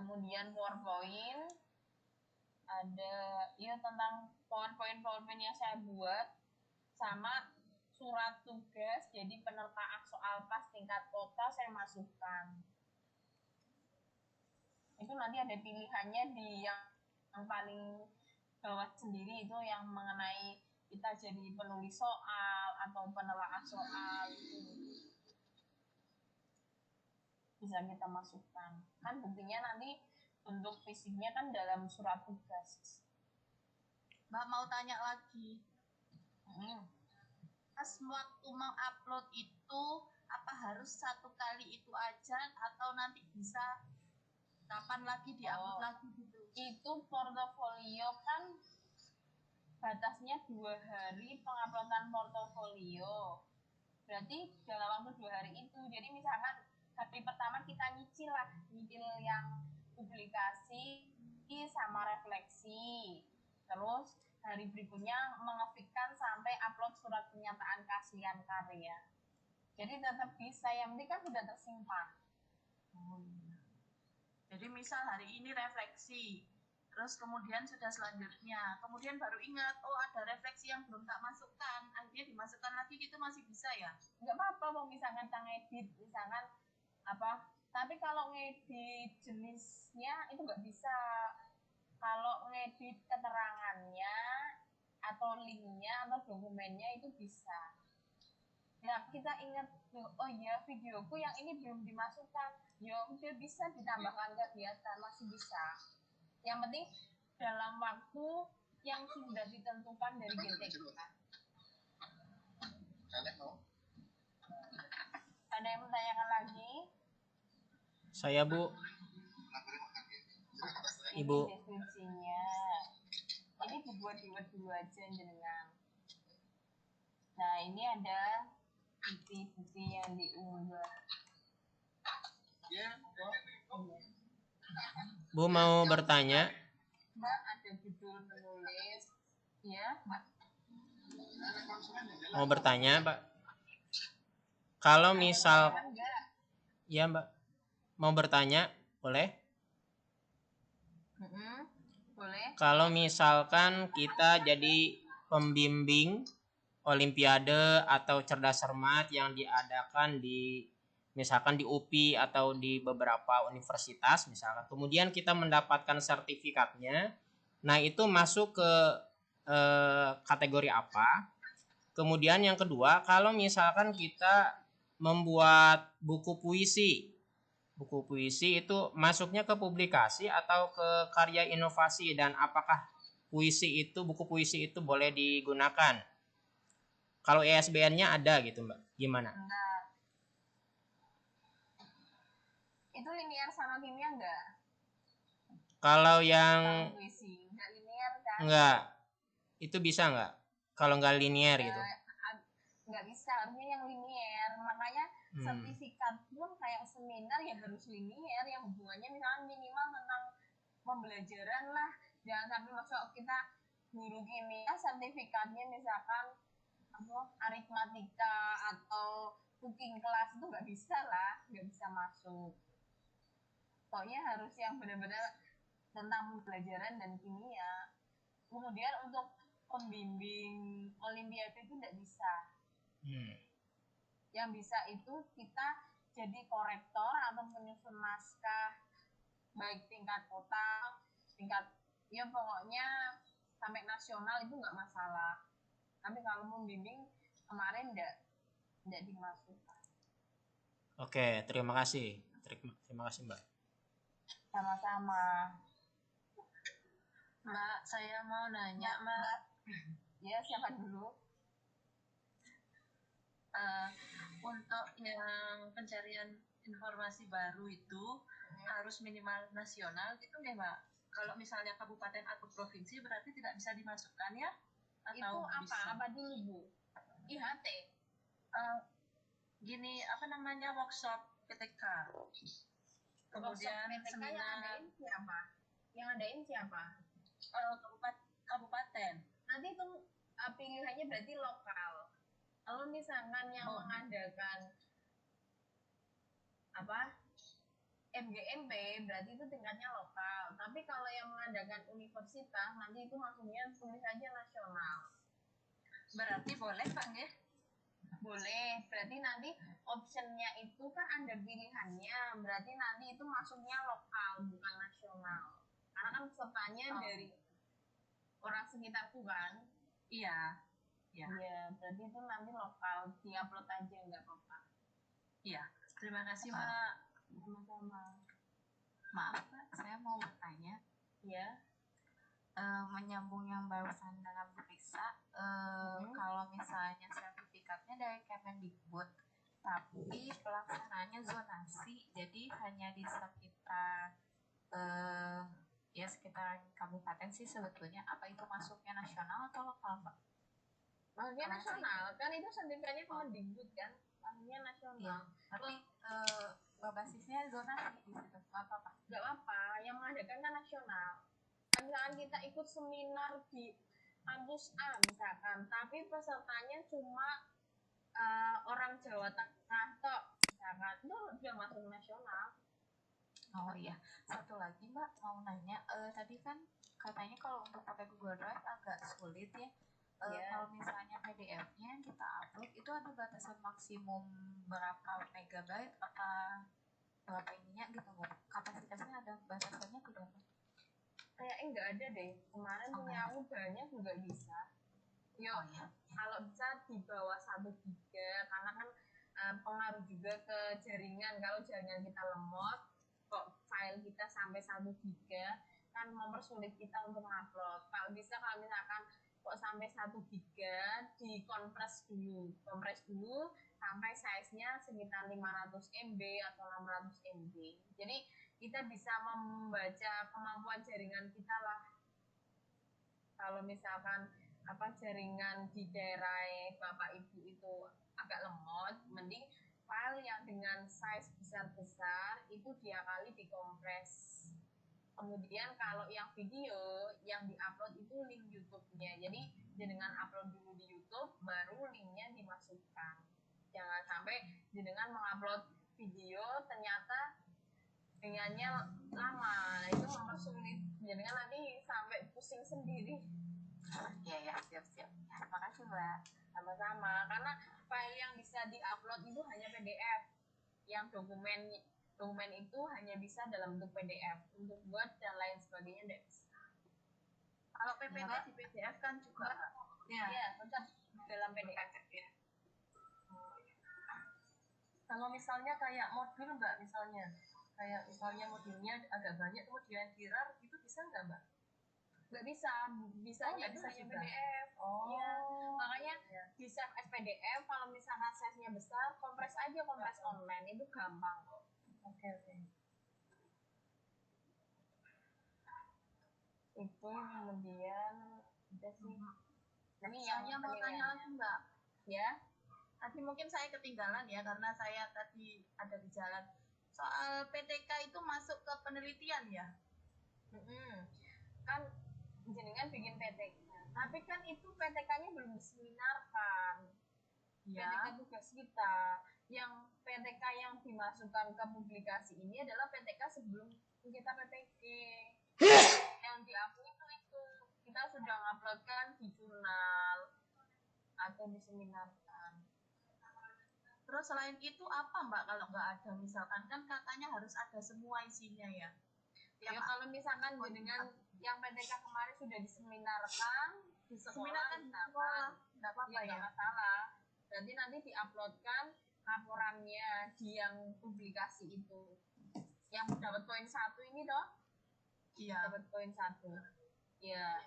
kemudian PowerPoint, ada ya tentang PowerPoint yang saya buat, sama surat tugas, jadi penertaan soal pas tingkat kota saya masukkan. Itu nanti ada pilihannya di yang paling bawah sendiri, itu yang mengenai kita jadi penulis soal atau penelaah soal, itu bisa kita masukkan. Kan buktinya nanti bentuk fisiknya kan dalam surat tugas. Mbak mau tanya lagi. Pas waktu mengupload itu apa harus satu kali itu aja atau nanti bisa kapan lagi diupload lagi gitu? Itu portofolio kan batasnya 2 hari penguploadan portofolio. Berarti dalam waktu 2 hari itu. Jadi misalkan hari pertama kita nyicil yang publikasi sama refleksi, terus hari berikutnya mengefikkan sampai upload surat pernyataan keaslian karya. Jadi tetap bisa, yang penting kan sudah tersimpan. Jadi misal hari ini refleksi, terus kemudian sudah selanjutnya, kemudian baru ingat, oh ada refleksi yang belum tak masukkan, akhirnya dimasukkan lagi, gitu masih bisa ya? Nggak apa-apa, mau misalkan kita ngedit, misalkan apa, tapi kalau ngedit jenisnya itu nggak bisa. Kalau ngedit keterangannya atau linknya atau dokumennya itu bisa. Nah, kita ingat, oh iya videoku yang ini belum dimasukkan, ya udah bisa ditambahkan kegiatan, masih bisa. Yang penting dalam waktu yang sudah ditentukan dari GTK. Ada yang menanyakan lagi? Saya, Bu. Ibu. Ini deskripsinya. Ini dibuat dulu aja jenengan. Nah, ini ada bukti-bukti yang diunggah. Bu mau bertanya? Mbak, ada judul penulis. Ya, Mbak. Mau bertanya, Pak? Kalau misal, ya Mbak, mau bertanya, boleh? Boleh. Kalau misalkan kita jadi pembimbing Olimpiade atau cerdas cermat yang diadakan di misalkan di UPI atau di beberapa universitas misalkan, kemudian kita mendapatkan sertifikatnya, nah itu masuk ke kategori apa? Kemudian yang kedua, kalau misalkan kita membuat buku puisi itu masuknya ke publikasi atau ke karya inovasi, dan apakah buku puisi itu boleh digunakan? Kalau ISBN-nya ada gitu Mbak, gimana? Nah, itu linear sama kimia enggak? Kalau yang puisi enggak linear kan? Enggak, itu bisa enggak? Kalau enggak linear gitu? Enggak bisa, harusnya yang linear. Makanya sertifikat pun kayak seminar ya harus linear, yang hubungannya misalnya minimal tentang pembelajaran lah. Jangan sampai masuk kita guru kimia sertifikatnya misalkan aritmatika atau cooking class, itu nggak bisa lah, nggak bisa masuk. Pokoknya harus yang benar-benar tentang pembelajaran dan kimia. Kemudian untuk pembimbing Olimpiade itu nggak bisa. Yang bisa itu kita jadi korektor atau penyusun naskah, baik tingkat kota, tingkat ya pokoknya sampai nasional itu nggak masalah. Tapi kalau membimbing kemarin enggak dimasukkan. Oke, terima kasih. Terima kasih Mbak. Sama-sama. Mbak, saya mau nanya Mbak. Ya, siapa dulu? Untuk yang pencarian informasi baru itu harus minimal nasional gitu nggak Mbak? Kalau misalnya kabupaten atau provinsi berarti tidak bisa dimasukkan ya? Atau itu apa? bisa? Apa dulu Bu? IHT? Gini, apa namanya, workshop PTK. Kemudian PTK seminar. Yang adain siapa? Yang adain siapa? Kabupaten. Nanti itu pilihannya berarti lokal. Kalau misalkan yang mengadakan MGMP berarti itu tingkatnya lokal. Tapi kalau yang mengadakan universitas nanti itu maksudnya tulis aja nasional. Berarti boleh Pak nggih? Boleh. Berarti nanti optionnya itu kan ada pilihannya. Berarti nanti itu masuknya lokal bukan nasional. Karena kan pesertanya dari orang sekitarku kan. Iya. Iya, berarti itu nanti lokal, diupload aja nggak apa-apa. Iya, terima kasih Mbak. Sama-sama. Maaf Mbak, saya mau bertanya. Ya. Menyambung yang barusan dengan Berisa, kalau misalnya sertifikatnya dari Kemendikbud, tapi pelaksanaannya zonasi, jadi hanya di sekitar sekitaran kabupaten sih sebetulnya. Apa itu masuknya nasional atau lokal Pak? Maksudnya nasional, kan itu sertifikatnya Kemendikbud kan, maksudnya nasional. Iya, tapi Basisnya zonasi di situ, nggak apa-apa. Nggak apa, yang mengadakan kan nasional. Misalkan kita ikut seminar di kampus A misalkan, tapi pesertanya cuma orang Jawa Tengah tok, misalkan itu udah masuk nasional. Oh iya, satu lagi Mbak mau nanya, tadi kan katanya kalau untuk pakai Google Drive agak sulit ya. Kalau misalnya PDF-nya kita upload itu ada batasan maksimum berapa megabyte apa berapa ininya gitu nggak? Kapasitasnya ada batasannya tidak? Kayaknya nggak ada deh. Kemarin punya aku banyak juga bisa. Yuk, kalau bisa di bawah 1 giga, karena kan pengaruh juga ke jaringan. Kalau jaringan kita lemot, kok file kita sampai 1 giga, kan mempersulit kita untuk upload. Kalau bisa, kalau misalkan kok sampai 1 giga, kompres dulu sampai size-nya sekitar 500 MB atau 600 MB. Jadi kita bisa membaca kemampuan jaringan kita lah. Kalau misalkan jaringan di daerah Bapak Ibu itu agak lemot, mending file yang dengan size besar-besar itu diakali dikompres. Kemudian kalau yang video yang diupload itu link YouTube-nya. Jadi jenengan upload dulu di YouTube, baru linknya dimasukkan. Jangan sampai jenengan mengupload video ternyata linknya lama, itu mempersulit. Jenengan nanti sampai pusing sendiri. Iya ya, siap-siap. Terima kasih Mbak. Sama-sama, karena file yang bisa diupload itu hanya PDF. Yang dokumen itu hanya bisa dalam bentuk PDF. Untuk Word dan lain sebagainya tidak bisa. Kalau PPT di PDF kan juga. Iya, tetap dalam PDF. Kalau misalnya kayak modul Mbak, misalnya modulnya agak banyak kemudian dirar, itu bisa nggak Mbak? Nggak bisa, bisanya itu hanya PDF. Iya, makanya di save as PDF. Kalau misalkan size-nya besar, kompres online, itu gampang kok. Oke. Itu kemudian udah sih. Ini saya mau tanya lagi Mbak. Ya. Tadi mungkin saya ketinggalan ya karena saya tadi ada di jalan. Soal PTK itu masuk ke penelitian ya? Kan jenengan bikin PTK, tapi kan itu PTK-nya belum diseminarkan. PTK tugas kita. Yang PTK yang dimasukkan ke publikasi ini adalah PTK sebelum kita PPG. Yang diakui itu kita sudah nguploadkan di jurnal atau diseminarkan. Terus selain itu apa Mbak kalau nggak ada, misalkan kan katanya harus ada semua isinya ya? Ya kalau misalkan jenengan yang PTK kemarin sudah diseminarkan di sekolah, nggak apa-apa ya? Nggak masalah. Berarti nanti diuploadkan laporannya di yang publikasi itu. Yang dapat poin 1 ini toh? Iya. Dapat poin 1. Ya.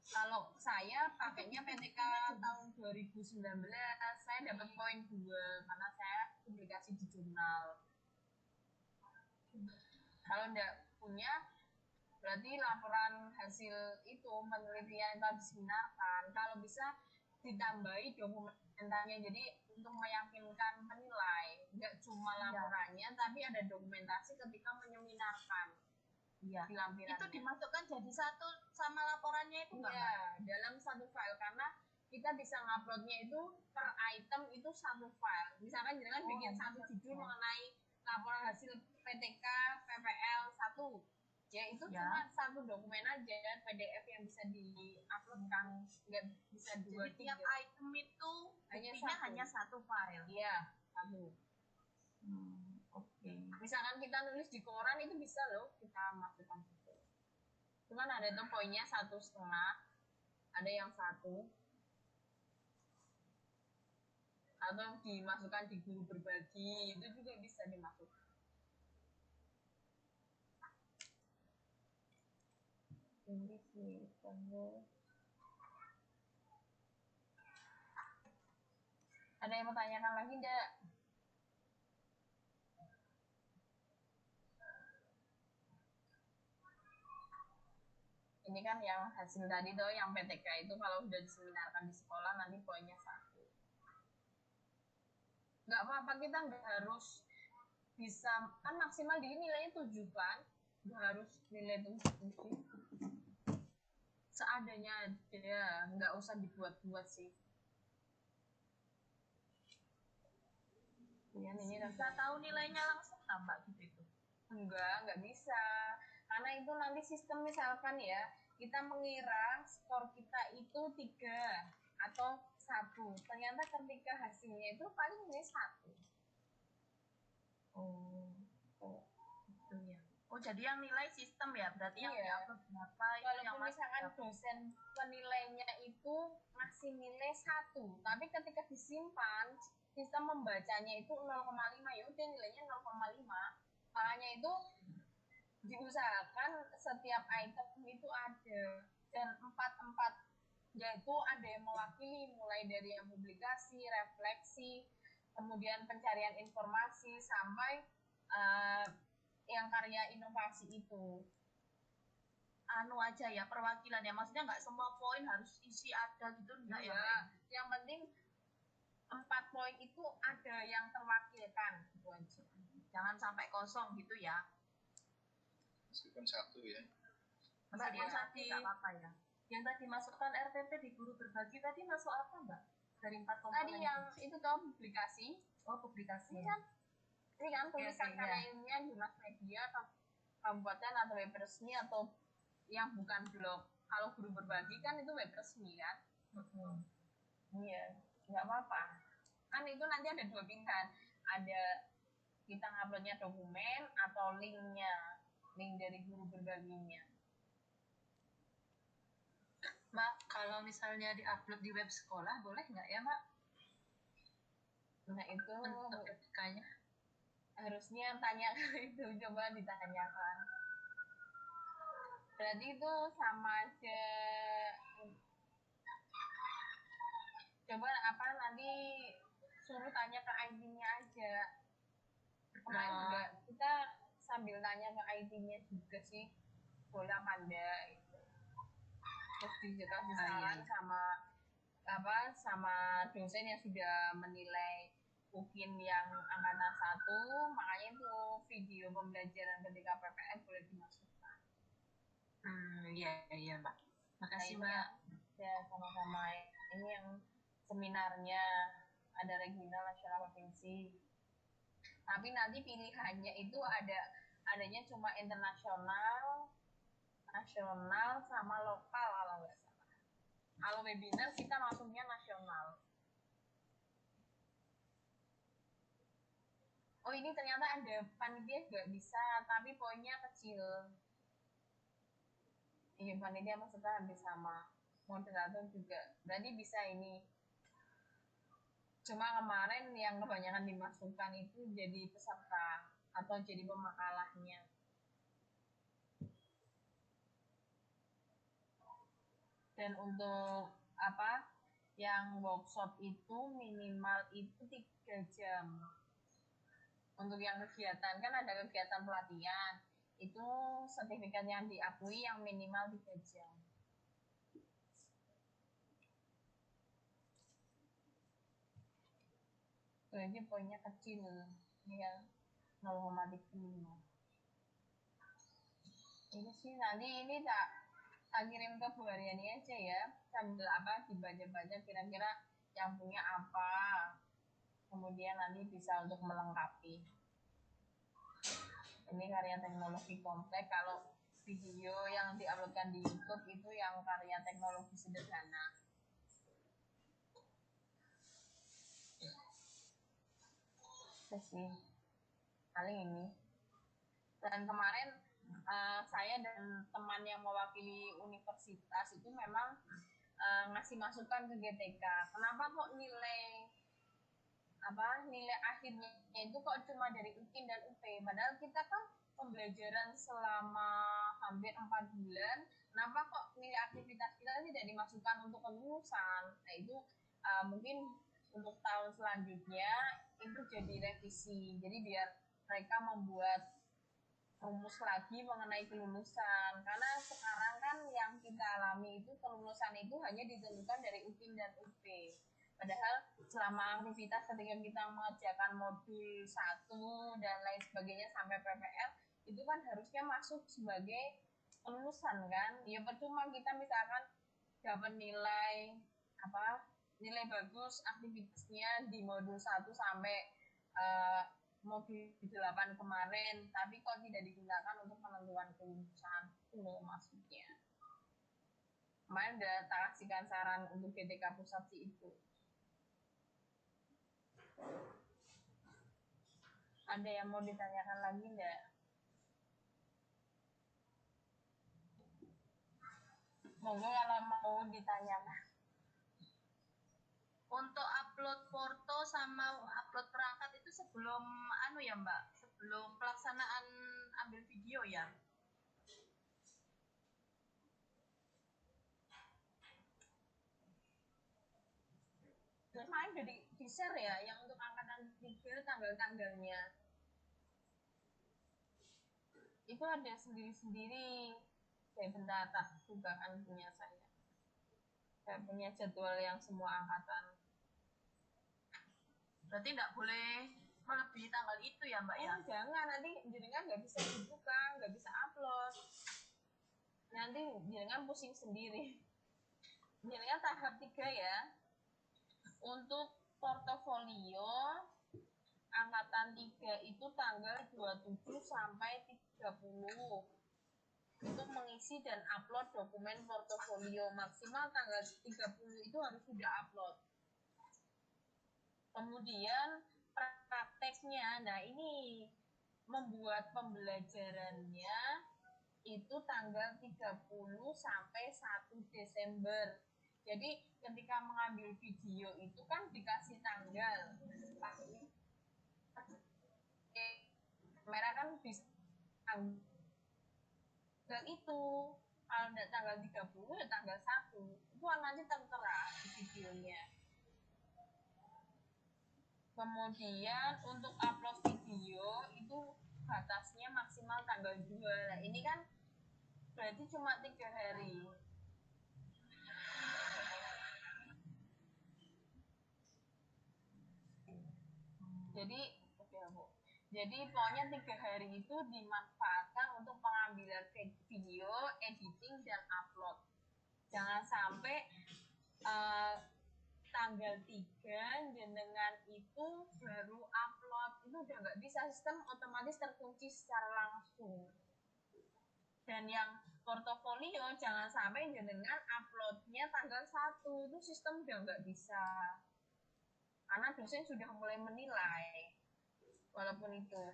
Kalau saya pakainya PTK tahun 2019, saya dapat poin 2 karena saya publikasi di jurnal. Kalau enggak punya, berarti laporan hasil itu penelitian yang diseminarkan. Kalau bisa ditambahi dokumentasinya, jadi untuk meyakinkan penilai, enggak cuma laporannya, tapi ada dokumentasi ketika menyeminarkan. Iya. Itu dimasukkan jadi satu sama laporannya itu nggak? Iya, dalam satu file karena kita bisa nguploadnya itu per item itu satu file. Misalkan jangan bikin satu judul mengenai laporan hasil PTK PPL 1. Ya itu cuma satu dokumen aja PDF yang bisa diuploadkan, nggak bisa 2, 3. Jadi tiap item itu hanya satu file. Iya, satu. Oke. Misalkan kita nulis di koran itu bisa loh kita masukkan situ. Cuman ada tuh poinnya 1,5, ada yang 1, atau dimasukkan di guru berbagi itu juga bisa dimasukkan. Ini sih ada yang mau tanyakan lagi enggak? Ini kan yang hasil tadi tuh yang PTK itu kalau sudah diseminarkan di sekolah nanti poinnya 1. Nggak apa-apa, kita nggak harus bisa kan maksimal di nilainya 7 kan, nggak harus nilai 7 sih, seadanya aja, nggak usah dibuat-buat sih. Ya, ini bisa tahu nilainya langsung tambah gitu itu. Nggak bisa, karena itu nanti sistem misalkan ya, kita mengira skor kita itu 3 atau 1, ternyata ketika hasilnya itu paling nilai 1. Gitu ya. Jadi yang nilai sistem ya, berarti yang diupload berapa itu yang Walaupun misalkan dosen penilainya itu masih nilai 1, tapi ketika disimpan sistem membacanya itu 0,5, ya udah nilainya 0,5. Makanya itu diusahakan setiap item itu ada, dan 4 yaitu ada yang mewakili, mulai dari yang publikasi, refleksi, kemudian pencarian informasi, sampai yang karya inovasi itu. Anu aja ya, perwakilan ya, maksudnya nggak semua poin harus isi ada gitu, enggak ya? Yang penting 4 poin itu ada yang terwakilkan, gitu aja. Jangan sampai kosong gitu ya. Meskipun 1 ya. Meskipun 1 nggak apa-apa ya. Yang tadi masukkan RPP di guru berbagi tadi masuk apa Mbak? Dari 4 komponen tadi yang itu tau publikasi. Publikasi. Ini kan tulisan karya ilmiah di mass media, kabupaten atau web resmi, atau yang bukan blog. Kalau guru berbagi kan itu web resmi kan. Iya, nggak apa-apa. Kan itu nanti ada 2 pilihan. Ada kita nguploadnya dokumen atau linknya, link dari guru berbaginya. Mak, kalau misalnya diupload di web sekolah boleh nggak ya Mak? Nah itu kayaknya harusnya tanya itu, coba ditanyakan. Berarti itu sama aja. Coba nanti suruh tanya ke IT-nya aja. Kemarin juga kita sambil tanya ke IT-nya juga sih, boleh apa enggak gitu. Terus dikasih saran sama dosen yang sudah menilai UKIN yang angkatan 1, makanya itu video pembelajaran ketika PPN boleh dimasukkan. Iya Mbak. Makasih Mbak. Ya sama-sama. Ini yang seminarnya ada regional, nasional, provinsi. Tapi nanti pilihannya itu adanya cuma internasional, nasional, sama lokal kalau nggak salah. Kalau webinar kita masuknya nasional. Oh ini ternyata ada panitia nggak bisa, tapi poinnya kecil. Iya, panitia peserta hampir sama, moderator juga. Berarti bisa ini. Cuma kemarin yang kebanyakan dimasukkan itu jadi peserta atau jadi pemakalahnya. Dan untuk yang workshop itu minimal itu 3 jam. Untuk yang kegiatan, kan ada kegiatan pelatihan, itu sertifikat yang diakui yang minimal 3 jam. Jadi poinnya kecil, ya 0,35. Ini sih nanti ini tak kirim ke Bu Haryani aja ya, sambil dibaca-baca kira-kira yang punya apa, kemudian nanti bisa untuk melengkapi. Ini karya teknologi kompleks, kalau video yang diuploadkan di YouTube itu yang karya teknologi sederhana. Sih paling ini. Dan kemarin saya dan teman yang mewakili universitas itu memang ngasih masukan ke GTK. Kenapa kok nilai akhirnya itu kok cuma dari UKIN dan UP? Padahal kita kan pembelajaran selama hampir 4 bulan. Kenapa kok nilai aktivitas kita tidak dimasukkan untuk kelulusan? Nah itu mungkin untuk tahun selanjutnya itu jadi revisi. Jadi biar mereka membuat rumus lagi mengenai kelulusan. Karena sekarang kan yang kita alami itu kelulusan itu hanya ditentukan dari UKIN dan UP. Padahal selama aktivitas ketika kita mengerjakan modul 1 dan lain sebagainya sampai PPL itu kan harusnya masuk sebagai kelulusan kan. Ya percuma kita misalkan dapat nilai bagus aktivitasnya di modul 1 sampai modul 8 kemarin, tapi kok tidak digunakan untuk penentuan kelulusan. Itu maksudnya. Kemarin udah tak kasihkan saran untuk GTK pusat sih itu. Ada yang mau ditanyakan lagi enggak? Monggo kalau mau ditanyakan. Untuk upload foto sama upload perangkat itu sebelum ya Mbak, sebelum pelaksanaan ambil video ya. Kemarin udah di-share ya yang untuk angkatan 3 tanggal-tanggalnya. Itu ada sendiri-sendiri. Saya bentar tak bukaan punya saya. Saya punya jadwal yang semua angkatan. Berarti nggak boleh melebihi tanggal itu ya Mbak ya? Jangan, nanti jenengan nggak bisa dibuka, nggak bisa upload. Nanti jenengan pusing sendiri. Jenengan tahap 3 ya. Untuk portofolio angkatan 3 itu tanggal 27 sampai 30. Itu mengisi dan upload dokumen portofolio. Maksimal tanggal 30 itu harus sudah upload. Kemudian prakteknya, nah ini membuat pembelajarannya itu tanggal 30 sampai 1 Desember. Jadi ketika mengambil video itu kan dikasih tanggal. Kamera kan bisa tanggal itu. Kalau tidak tanggal 30 ya tanggal 1. Itu nanti tertera di videonya. Kemudian untuk upload video itu batasnya maksimal tanggal 2. Nah, ini kan berarti cuma 3 hari. Jadi pokoknya 3 hari itu dimanfaatkan untuk pengambilan video, editing, dan upload. Jangan sampai tanggal 3 jenengan itu baru upload. Itu udah nggak bisa, sistem otomatis terkunci secara langsung. Dan yang portofolio jangan sampai jenengan uploadnya tanggal 1. Itu sistem udah nggak bisa. Karena dosen sudah mulai menilai. Walaupun itu.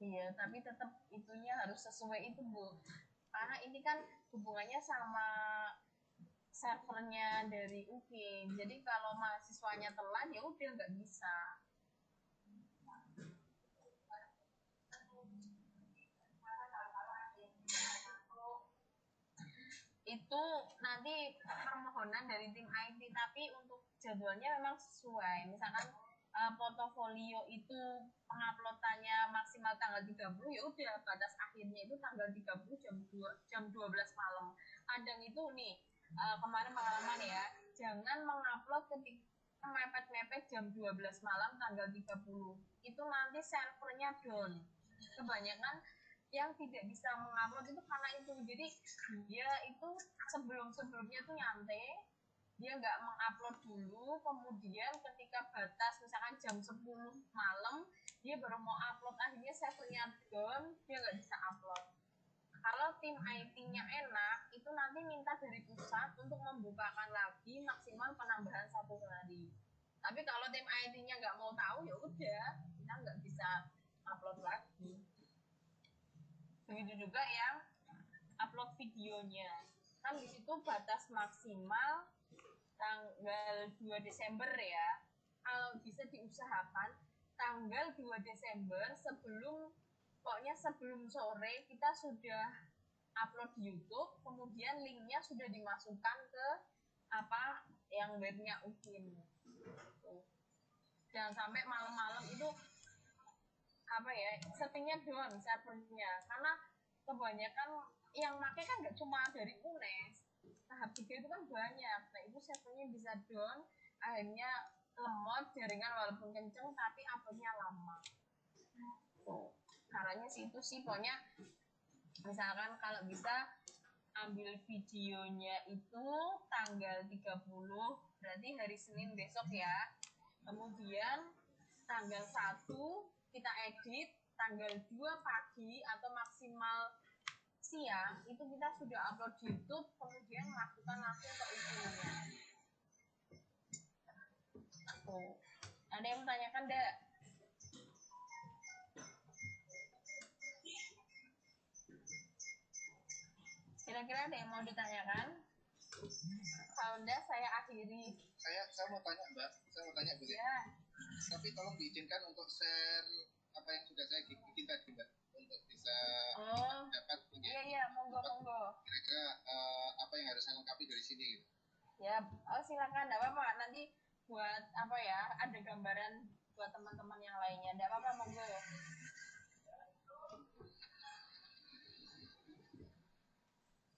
Iya, tapi tetap itunya harus sesuai itu, Bu. Karena ini kan hubungannya sama servernya dari UKIN. Jadi kalau mahasiswanya telat ya udah nggak bisa. Itu nanti permohonan dari tim IT, tapi untuk jadwalnya memang sesuai. Misalkan portofolio itu penguploadannya maksimal tanggal 30, ya udah batas akhirnya itu tanggal 30 jam 12 malam. Kadang itu nih kemarin pengalaman ya, jangan mengupload ketika mepet-mepet jam 12 malam tanggal 30. Itu nanti servernya down. Kebanyakan yang tidak bisa mengupload itu karena itu. Jadi dia itu sebelumnya tuh nyantai, dia nggak mengupload dulu, kemudian ketika batas misalkan jam 10 malam dia baru mau upload, akhirnya servernya down, dia nggak bisa upload. Kalau tim IT-nya enak, itu nanti minta dari pusat untuk membukakan lagi maksimal penambahan 1 hari. Tapi kalau tim IT-nya nggak mau tahu, ya udah kita nggak bisa upload lagi. Begitu juga yang upload videonya. Kan di situ batas maksimal tanggal 2 Desember ya. Kalau bisa diusahakan tanggal 2 Desember pokoknya sebelum sore kita sudah upload di YouTube, kemudian linknya sudah dimasukkan ke yang webnya UKIN. Jangan sampai malam-malam itu settingnya down servernya, karena kebanyakan yang pakai kan nggak cuma dari UNES, tahap 3 itu kan banyak. Nah itu servernya bisa down, akhirnya lemot jaringan walaupun kenceng tapi uploadnya lama. Tuh, caranya sih itu sih, pokoknya misalkan kalau bisa ambil videonya itu tanggal 30, berarti hari Senin besok ya. Kemudian tanggal 1 kita edit, tanggal 2 pagi atau maksimal siang itu kita sudah upload di YouTube, kemudian lakukan langsung ke ujiannya. Tuh. Ada yang menanyakan enggak? Kira-kira ada yang mau ditanyakan? Kalau enggak saya akhiri. Saya mau tanya Mbak, boleh? Ya. Tapi tolong diizinkan untuk share apa yang sudah saya bikin tadi Mbak, untuk bisa dapat Iya, monggo. Kira-kira apa yang harus saya lengkapi dari sini gitu. Ya, silakan, enggak apa-apa. Nanti buat apa ya, ada gambaran buat teman-teman yang lainnya. Enggak apa-apa, monggo.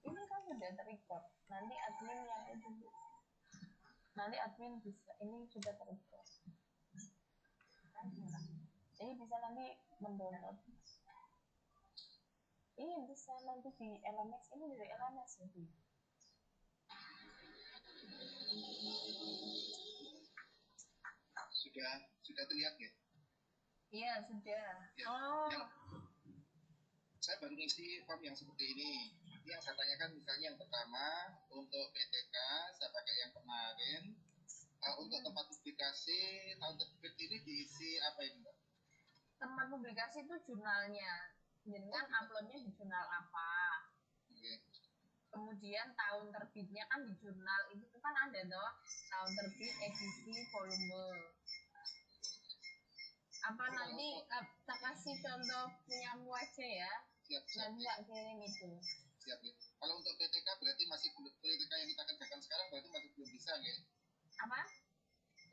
Ini kan sudah terrecord. Nanti admin yang itu. Nanti admin bisa, ini sudah terrecord. Jadi bisa nanti mendownload. Ini bisa nanti di LMS, ini dari LMS jadi. Sudah terlihat ya? Iya, sudah. Ya, saya baru ngisi form yang seperti ini. Yang saya tanyakan misalnya yang pertama untuk PTK saya pakai yang kemarin. Untuk tempat publikasi tahun terbit ini diisi apa ini Mbak? Tempat publikasi itu jurnalnya. Jadi kan uploadnya di jurnal apa? Kemudian tahun terbitnya kan di jurnal itu kan ada toh, tahun terbit edisi volume. Apa nanti tak kasih contoh punyamu aja ya? Siap. Nanti tak kirim itu. Siap ya. Kalau untuk PTK berarti masih belum, PTK yang kita kerjakan sekarang berarti masih belum bisa ya? Apa?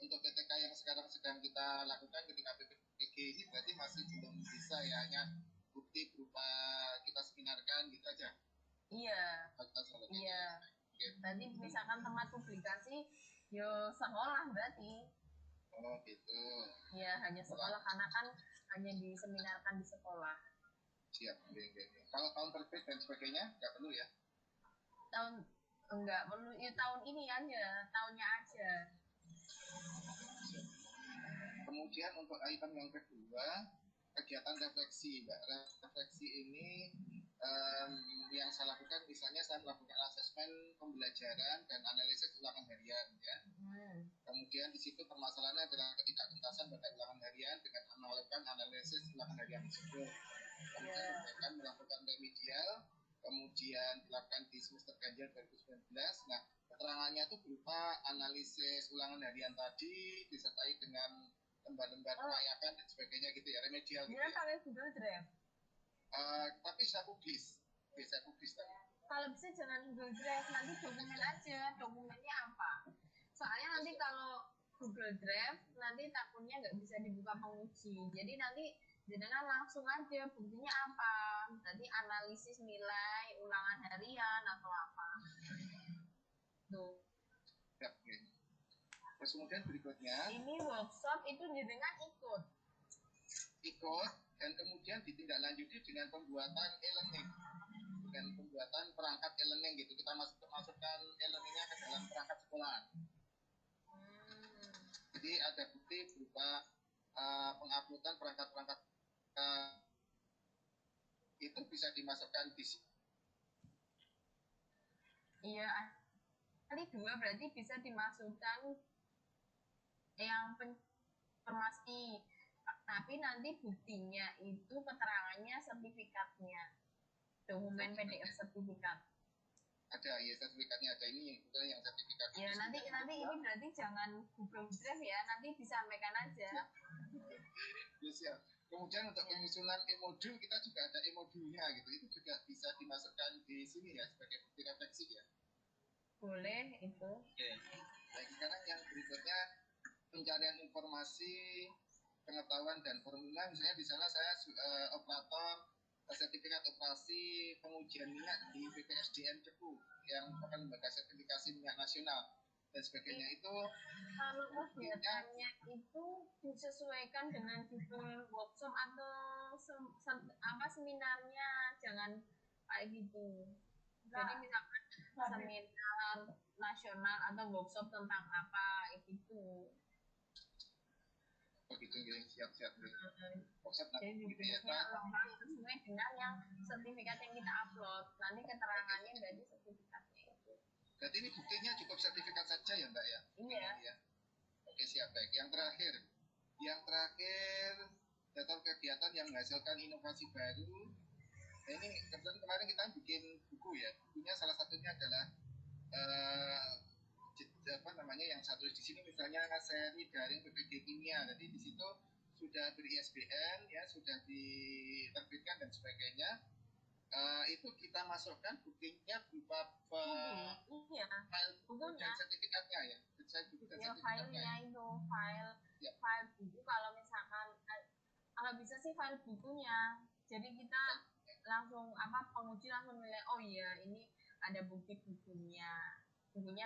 Untuk PTK yang sekarang sedang kita lakukan ketika PPG ini berarti masih belum bisa ya, hanya bukti berupa kita seminarkan gitu aja. Iya. Iya. Tadi misalkan tempat publikasi, yo sekolah berarti. Oh gitu. Iya, hanya sekolah karena kan hanya diseminarkan di sekolah. Siap. Kalau tahun terbit dan sebagainya nggak perlu ya? Enggak perlu, ya tahun ini aja, tahunnya aja. Kemudian untuk item yang kedua, kegiatan refleksi, Mbak. Refleksi ini yang saya lakukan, misalnya saya melakukan asesmen pembelajaran dan analisis ulangan harian, ya. Kemudian di situ permasalahannya adalah ketidaktuntasan pada ulangan harian dengan melakukan analisis ulangan harian tersebut. Kemudian akan melakukan remedial, kemudian dilakukan di semester ganjil 2019. Nah, keterangannya itu berupa analisis ulangan harian tadi disertai dengan lembar-lembar kelayakan dan sebagainya gitu ya, remedial gitu ya. Pakai Google Drive. Tapi saya publis tadi. Kalau bisa jangan Google Drive, nanti dokumen aja, dokumennya apa. Soalnya nanti kalau Google Drive, nanti takutnya nggak bisa dibuka penguji. Jadi nanti jenengan langsung aja, buktinya apa. Nanti analisis nilai, ulangan harian, atau apa. Tuh. Ya, oke. Terus kemudian berikutnya. Ini workshop itu jenengan ikut. Dan kemudian ditindaklanjuti dengan pembuatan e-learning, dengan pembuatan perangkat e-learning gitu. Kita masukkan e-learningnya ke dalam perangkat sekolah. Jadi ada bukti berupa penguploadan perangkat-perangkat itu bisa dimasukkan di sini. Iya, kali 2 berarti bisa dimasukkan yang informasi. Tapi nanti buktinya itu keterangannya sertifikatnya, dokumen PDF sertifikat. Ada ya, sertifikatnya ada, ini yang sertifikat. Ya nanti ini berarti jangan Google Drive ya, nanti disampaikan aja. Ya, siap. Kemudian untuk penyusunan e-modul kita juga ada e-modulnya gitu, itu juga bisa dimasukkan di sini ya sebagai bukti refleksi ya. Boleh itu. Oke. Baik, sekarang yang berikutnya pencarian informasi, pengetahuan dan formula. Misalnya di sana saya operator sertifikat operasi, penguji pengujian minyak di BPSDM Cepu yang merupakan lembaga sertifikasi minyak nasional dan sebagainya itu kalau kegiatannya itu disesuaikan dengan judul workshop atau seminarnya, jangan kayak gitu. Jadi misalkan seminar nasional atau workshop tentang apa itu. begitu ya, siap-siap workshop Jadi judulnya lengkap sesuai dengan yang sertifikat yang kita upload. Nanti keterangannya dari sertifikatnya itu. Berarti ini buktinya cukup sertifikat saja ya Mbak ya? Iya. Ya. Oke siap, baik. Yang terakhir daftar kegiatan yang menghasilkan inovasi baru. Nah, ini kebetulan kemarin kita bikin buku ya. Bukunya salah satunya adalah yang satu di sini misalnya seri daring PPG kimia. Jadi di situ sudah beri-ISBN ya, sudah diterbitkan dan sebagainya. Itu kita masukkan buktinya berupa file buku dan sertifikatnya ya. Filenya itu file buku. Kalau misalkan kalau bisa sih file bukunya. Jadi kita langsung penguji langsung nilai, oh iya ini ada bukti bukunya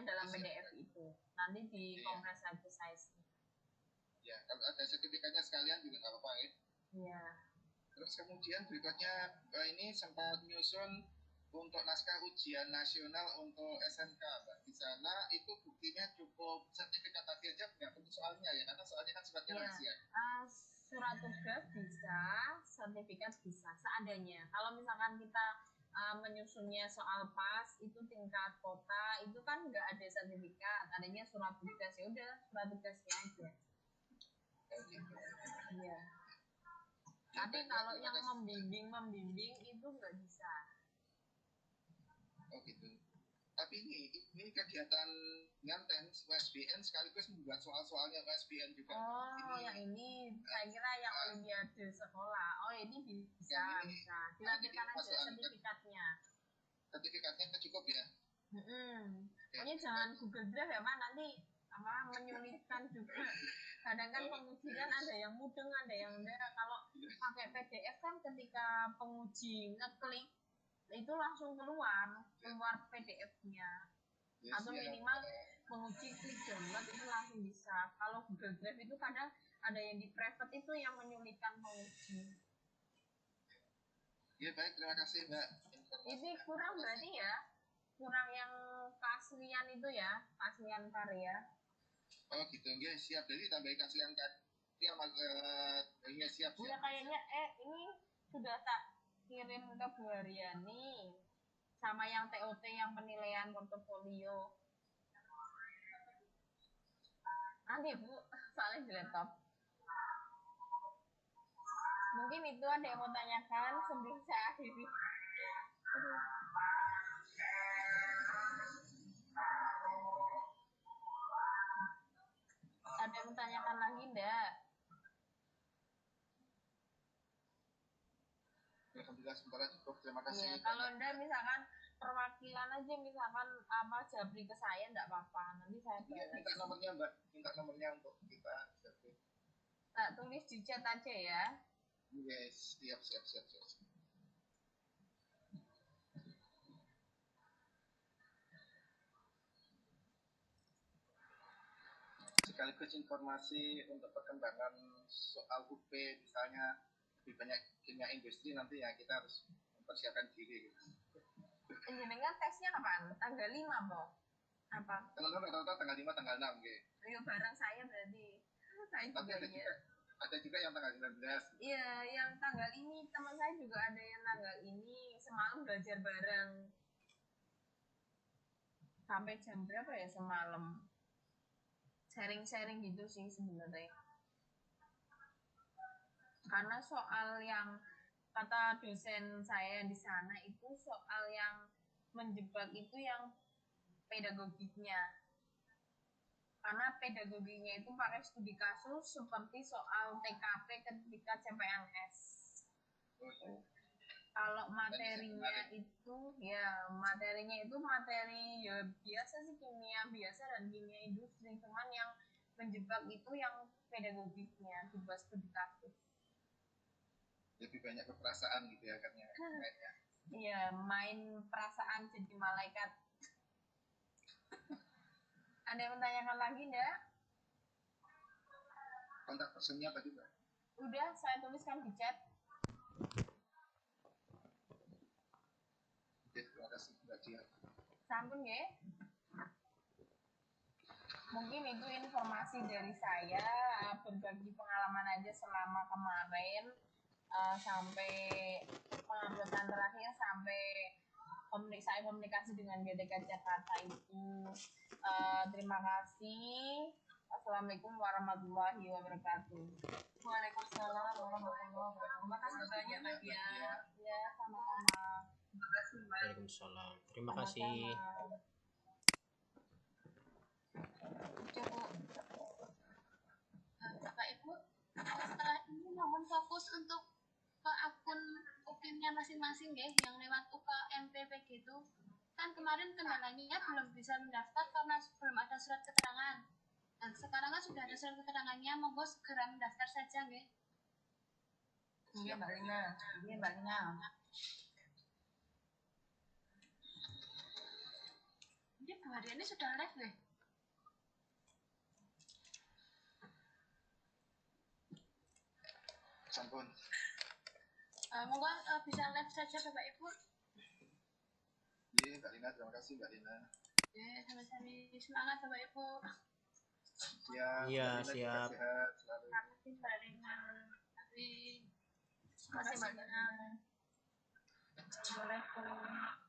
dalam PDF itu. Nanti dikompres aja size-nya. Ya, kalau ada sertifikatnya sekalian juga nggak apa-apa ya. Iya. Terus kemudian berikutnya ini sempat menyusun untuk naskah ujian nasional untuk SMK, Mbak. Di sana itu buktinya cukup sertifikat tadi aja nggak tentu soalnya ya, karena soalnya kan sifatnya rahasia. Surat tugas bisa, sertifikat bisa, seadanya. Kalau misalkan kita menyusunnya soal pas, itu tingkat kota, itu kan nggak ada sertifikat, adanya surat tugas, ya udah surat tugasnya aja. Iya. Tapi kalau yang membimbing itu nggak bisa. Oh gitu. Tapi ini kegiatan nganten USBN sekaligus membuat soal-soalnya USBN juga. Oh, yang ini saya kira yang olimpiade sekolah. Oh, ini bisa. Dilanjutkan aja sertifikatnya. Sertifikatnya cukup ya. Pokoknya jangan Google Drive ya, Pak. Nanti menyulitkan juga. Kadang kan penguji kan ada yang mudeng, ada yang enggak. Kalau pakai PDF kan ketika penguji ngeklik itu langsung keluar PDF-nya. Atau minimal penguji klik download itu langsung bisa. Kalau Google Drive itu kadang ada yang di private itu yang menyulitkan penguji. Ya baik, terima kasih Mbak. Ini kurang berarti ya? Kurang yang keaslian itu ya, keaslian karya. Oh gitu, ya siap. Jadi tambahin keaslian karya, siap. Ya kayaknya ini sudah tak kirim ke Bu Haryani sama yang TOT yang penilaian portofolio. Nanti Bu, soalnya di laptop. Mungkin itu ada yang mau tanyakan sebelum saya akhiri. Ada yang tanyakan lagi enggak? Alhamdulillah sementara cukup, terima kasih. Ya, kalau enggak misalkan perwakilan aja, misalkan jabri ke saya enggak apa-apa, nanti saya balas. Minta nomornya Mbak, minta nomornya untuk kita jabri. Tak tulis di chat aja ya. Yes, siap. Sekaligus informasi untuk perkembangan soal UP, misalnya lebih banyak kimia industri, nanti ya kita harus mempersiapkan diri. Jenengan tesnya kapan? Tanggal 5 po? Apa? Rata-rata tanggal 5, tanggal 6 gitu. Ayo bareng saya berarti. Saya juga ada juga yang tanggal 19. Iya, yang tanggal ini teman saya juga ada yang tanggal ini. Semalam belajar bareng. Sampai jam berapa ya semalam? Sharing-sharing gitu sih sebenarnya. Karena soal yang kata dosen saya di sana itu soal yang menjebak itu yang pedagogiknya. Karena pedagoginya itu pakai studi kasus seperti soal TKP ketika CPNS. Kalau materinya itu materi ya biasa sih, kimia biasa dan kimia industri, cuman yang menjebak itu yang pedagogiknya dibahas studi kasus. Lebih banyak keperasaan gitu ya katanya. Iya, main perasaan jadi malaikat. Ada yang menanyakan lagi enggak? Kontak personnya tadi Mbak? Udah, saya tuliskan di chat. Oke, terima kasih Mbak Dia. Sampun ya. Mungkin itu informasi dari saya, berbagi pengalaman aja selama kemarin sampai penguploadan terakhir sampai saya komunikasi dengan GDK Jakarta itu. Terima kasih. Assalamualaikum warahmatullahi wabarakatuh. Waalaikumsalam warahmatullahi wabarakatuh. Terima kasih banyak Mbak Dia. Ya, sama-sama. Terima kasih Mbak. Waalaikumsalam. Terima kasih. Udah Bu. Bapak Ibu, setelah ini mohon fokus untuk ke akun UKIM-nya masing-masing ya, yang lewat UKMPPG itu. Kan kemarin kendalanya belum bisa mendaftar karena belum ada surat keterangan. Dan sekarang kan sudah ada surat keterangannya, monggo segera mendaftar saja ya. Iya Mbak Lina. Ini Mbak Lina. Ini Bu Hari ini sudah live ya? Sampun. Monggo bisa live saja Bapak Ibu. Iya Mbak Lina, terima kasih Mbak Lina. Ya, sama-sama semangat Bapak Ibu. Siap. Iya, Mbak Lina juga siap. sehat selalu. Terima kasih Mbak Lina. Terima Terima kasih Mbak Lina. Assalamualaikum.